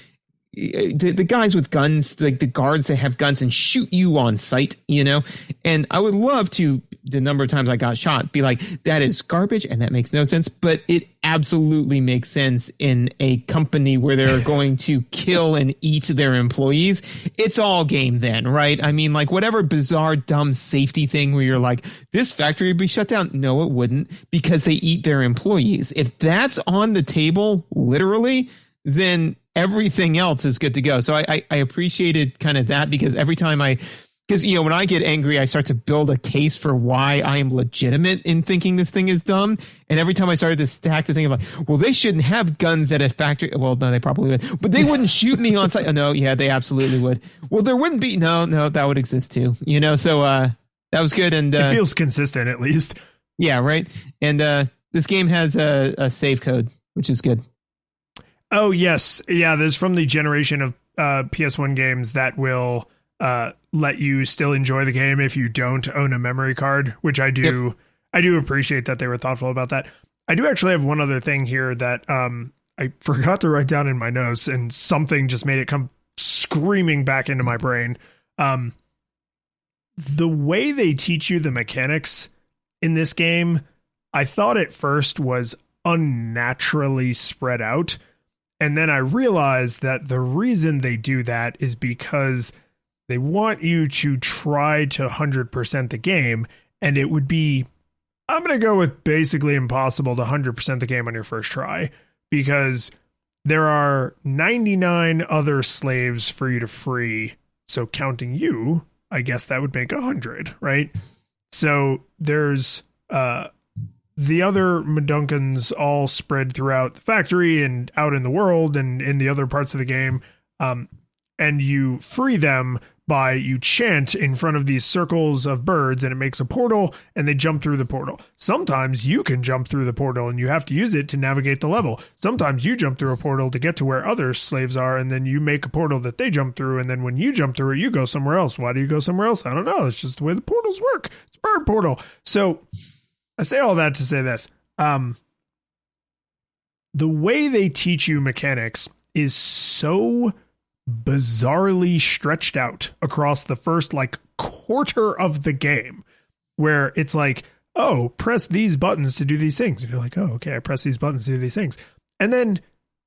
S3: the guys with guns, like the guards that have guns and shoot you on sight, you know, and I would love to, the number of times I got shot, be like, that is garbage and that makes no sense, but it absolutely makes sense in a company where they're going to kill and eat their employees. It's all game then, right? I mean, like whatever bizarre, dumb safety thing where you're like, this factory would be shut down. No, it wouldn't, because they eat their employees. If that's on the table, literally, then everything else is good to go. So I appreciated kind of that, because every time because, you know, when I get angry, I start to build a case for why I am legitimate in thinking this thing is dumb. And every time I started to stack the thing about, well, they shouldn't have guns at a factory. Well, no, they probably would, but they wouldn't shoot me on site. Oh, no, yeah, they absolutely would. Well, there wouldn't be. No, that would exist too. You know, so that was good. And
S2: it feels consistent, at least.
S3: Yeah, right. And this game has a save code, which is good.
S2: Oh, yes. Yeah, there's from the generation of PS1 games that will let you still enjoy the game if you don't own a memory card, which I do. Yep. I do appreciate that they were thoughtful about that. I do actually have one other thing here that I forgot to write down in my notes, and something just made it come screaming back into my brain. The way they teach you the mechanics in this game, I thought at first was unnaturally spread out. And then I realized that the reason they do that is because they want you to try to 100% the game, and it would be I'm going to go with basically impossible to 100% the game on your first try, because there are 99 other slaves for you to free. So counting you, I guess that would make 100, right? So there's the other Medunkans all spread throughout the factory and out in the world and in the other parts of the game. And you free them by you chant in front of these circles of birds, and it makes a portal, and they jump through the portal. Sometimes you can jump through the portal and you have to use it to navigate the level. Sometimes you jump through a portal to get to where other slaves are, and then you make a portal that they jump through, and then when you jump through it, you go somewhere else. Why do you go somewhere else? I don't know. It's just the way the portals work. It's bird portal. So I say all that to say this. The way they teach you mechanics is so bizarrely stretched out across the first like quarter of the game, where it's like, oh, press these buttons to do these things. And you're like, oh, okay, I press these buttons to do these things. And then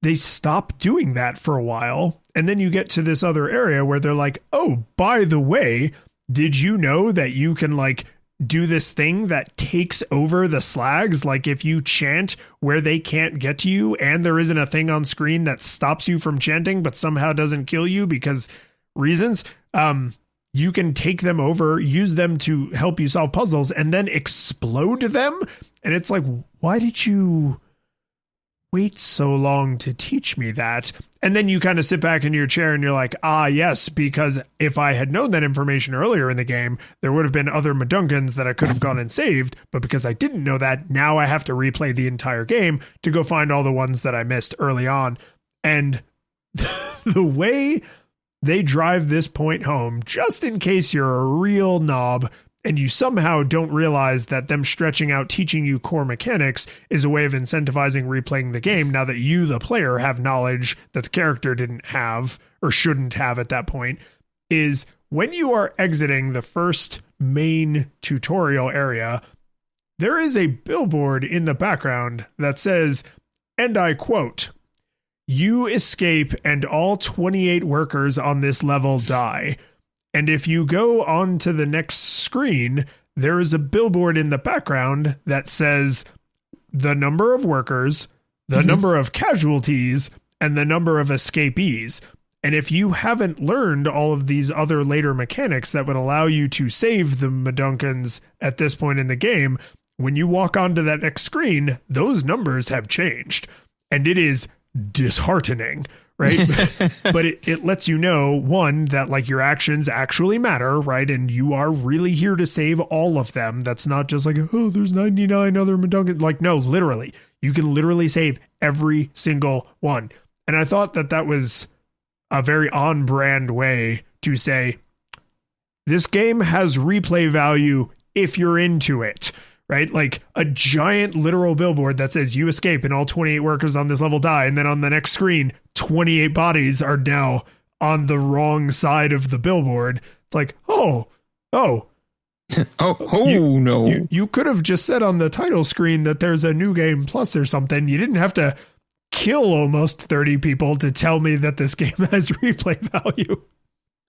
S2: they stop doing that for a while. And then you get to this other area where they're like, oh, by the way, did you know that you can like do this thing that takes over the slags? Like if you chant where they can't get to you, and there isn't a thing on screen that stops you from chanting but somehow doesn't kill you because reasons, you can take them over, use them to help you solve puzzles, and then explode them. And it's like, why did you wait so long to teach me that? And then you kind of sit back in your chair and you're like, ah, yes, because if I had known that information earlier in the game, there would have been other Medunkans that I could have gone and saved. But because I didn't know that, now I have to replay the entire game to go find all the ones that I missed early on. And the way they drive this point home, just in case you're a real knob and you somehow don't realize that them stretching out teaching you core mechanics is a way of incentivizing replaying the game now that you, the player, have knowledge that the character didn't have or shouldn't have at that point, is when you are exiting the first main tutorial area, there is a billboard in the background that says, and I quote, "You escape and all 28 workers on this level die." And if you go on to the next screen, there is a billboard in the background that says the number of workers, the number of casualties, and the number of escapees. And if you haven't learned all of these other later mechanics that would allow you to save the Medunkans at this point in the game, when you walk onto that next screen, those numbers have changed. And it is disheartening. Right. But it lets you know, one, that like your actions actually matter, right? And you are really here to save all of them. That's not just like, oh, there's 99 other Medunkans. Like, no, literally, you can literally save every single one. And I thought that that was a very on brand way to say, this game has replay value if you're into it. Right? Like a giant literal billboard that says you escape and all 28 workers on this level die. And then on the next screen, 28 bodies are now on the wrong side of the billboard. It's like, no. You could have just said on the title screen that there's a new game plus or something. You didn't have to kill almost 30 people to tell me that this game has replay value.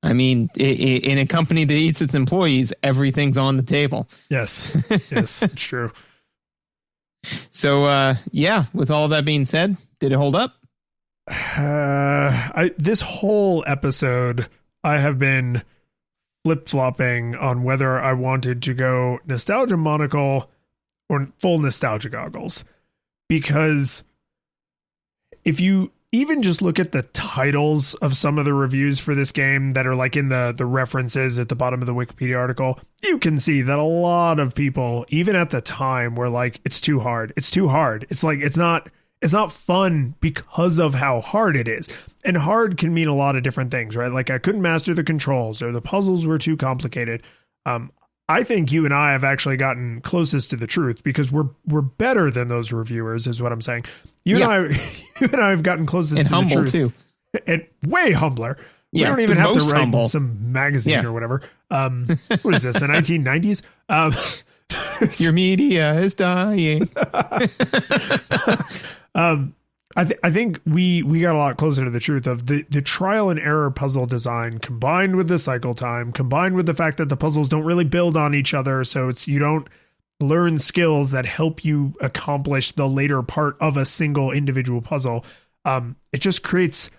S3: I mean, in a company that eats its employees, everything's on the table.
S2: Yes, it's true.
S3: So, with all that being said, did it hold up?
S2: This whole episode, I have been flip-flopping on whether I wanted to go nostalgia monocle or full nostalgia goggles. Because if you even just look at the titles of some of the reviews for this game that are like in the references at the bottom of the Wikipedia article, you can see that a lot of people, even at the time, were like, it's too hard. It's too hard. It's like, it's not fun because of how hard it is. And hard can mean a lot of different things, right? Like I couldn't master the controls or the puzzles were too complicated. I think you and I have actually gotten closest to the truth because we're better than those reviewers, is what I'm saying. You and I have gotten closest
S3: and
S2: to the truth.
S3: Too.
S2: And way humbler. We don't even have to write
S3: humble.
S2: in some magazine or whatever. What is this, the 1990s?
S3: Your media is dying.
S2: I think we got a lot closer to the truth of the trial and error puzzle design combined with the cycle time, combined with the fact that the puzzles don't really build on each other. So you don't learn skills that help you accomplish the later part of a single individual puzzle. It just creates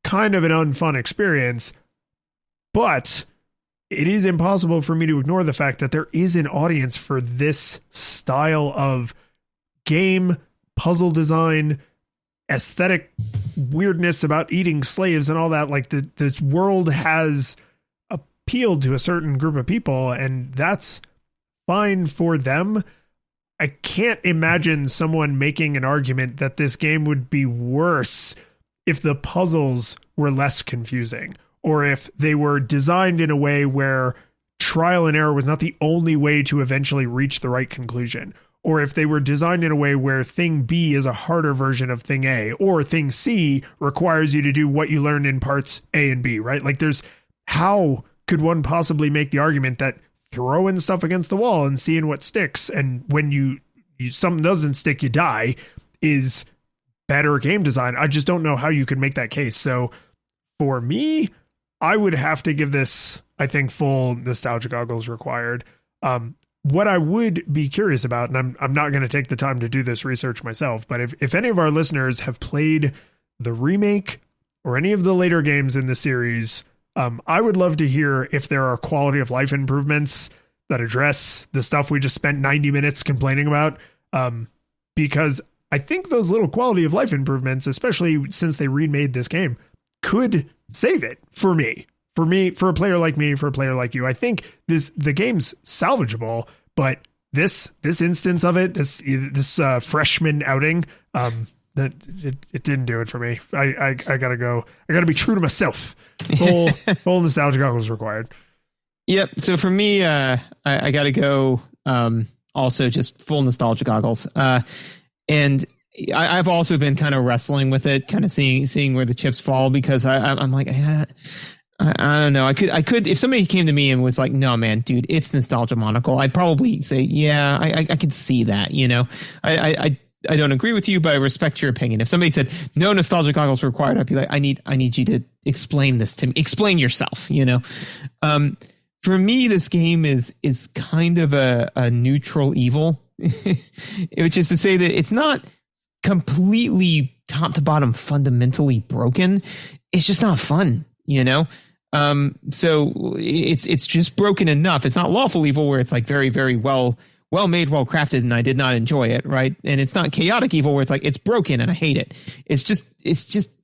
S2: kind of an unfun experience, but it is impossible for me to ignore the fact that there is an audience for this style of game, puzzle design, aesthetic weirdness about eating slaves and all that. Like this world has appealed to a certain group of people, and that's fine for them. I can't imagine someone making an argument that this game would be worse if the puzzles were less confusing, or if they were designed in a way where trial and error was not the only way to eventually reach the right conclusion, or if they were designed in a way where thing B is a harder version of thing A, or thing C requires you to do what you learned in parts A and B, right? Like how could one possibly make the argument that throwing stuff against the wall and seeing what sticks, and when you something doesn't stick, you die, is better game design? I just don't know how you could make that case. So for me, I would have to give this, I think, full nostalgia goggles required. What I would be curious about, and I'm not going to take the time to do this research myself, but if any of our listeners have played the remake or any of the later games in the series, I would love to hear if there are quality of life improvements that address the stuff we just spent 90 minutes complaining about. Because I think those little quality of life improvements, especially since they remade this game, could save it for me, for a player like me, for a player like you. I think the game's salvageable, but this instance of it, this freshman outing, that it didn't do it for me. I gotta go. I gotta be true to myself. Full nostalgia goggles required.
S3: Yep. So for me, I gotta go. Also, just full nostalgia goggles. And I've also been kind of wrestling with it, kind of seeing where the chips fall, because I'm like, I don't know. I could if somebody came to me and was like, "No, man, dude, it's nostalgia monocle," I'd probably say, "Yeah, I could see that." You know, I don't agree with you, but I respect your opinion. If somebody said no nostalgia goggles required, I'd be like, I need you to explain this to me. Explain yourself. You know, for me, this game is kind of a neutral evil, which is to say that it's not completely top to bottom fundamentally broken. It's just not fun, you know? So it's just broken enough. It's not lawful evil where it's like very, very well made, well crafted, and I did not enjoy it, right? And it's not chaotic evil where it's like it's broken and I hate it. It's just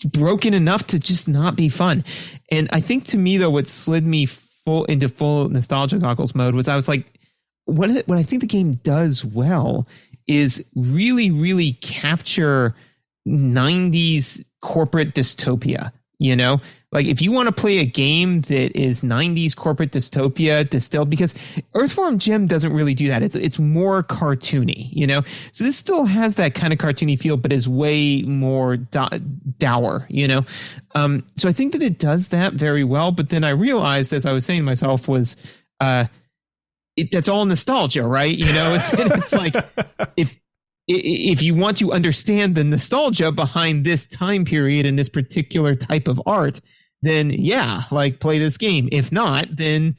S3: broken enough to just not be fun. And I think to me though, what slid me into full nostalgia goggles mode was I was like, what I think the game does well is really, really capture 90s corporate dystopia, you know? Like if you want to play a game that is 90s corporate dystopia distilled, because Earthworm Jim doesn't really do that. It's more cartoony, you know? So this still has that kind of cartoony feel, but is way more dour, you know? So I think that it does that very well. But then I realized, as I was saying to myself, was that's all nostalgia, right? You know, it's like if you want to understand the nostalgia behind this time period and this particular type of art, then yeah, like play this game. If not, then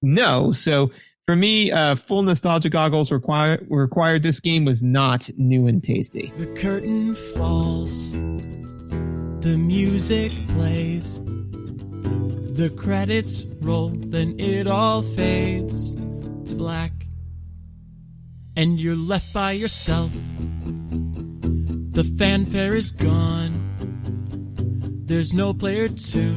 S3: no. So for me, full nostalgia goggles required. This game was not new and tasty.
S1: The curtain falls, the music plays, the credits roll, then it all fades to black, and you're left by yourself. The fanfare is gone. There's no player two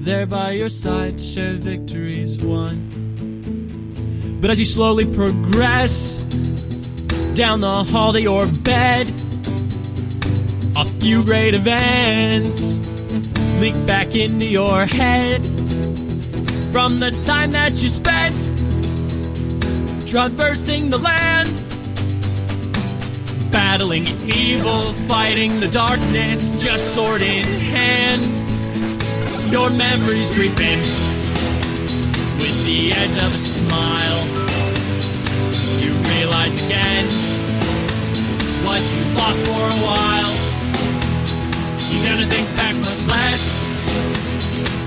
S1: there by your side to share victories won. But as you slowly progress down the hall to your bed, a few great events leak back into your head from the time that you spent traversing the land, battling evil, fighting the darkness, just sword in hand. Your memories creep in with the edge of a smile. You realize again what you lost for a while. You're gonna think back much less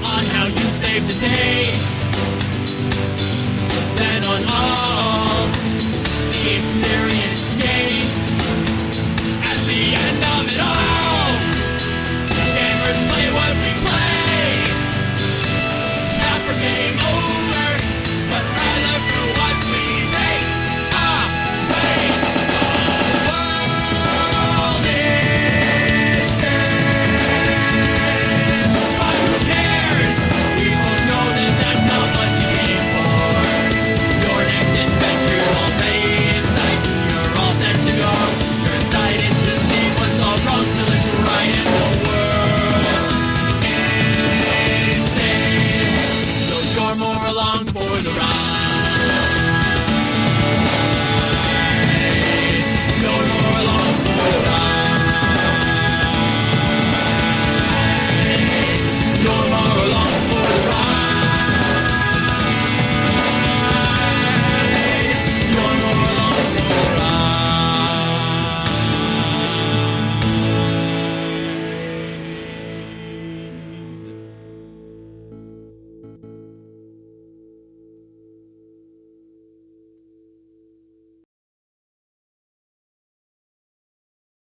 S1: on how you saved the day.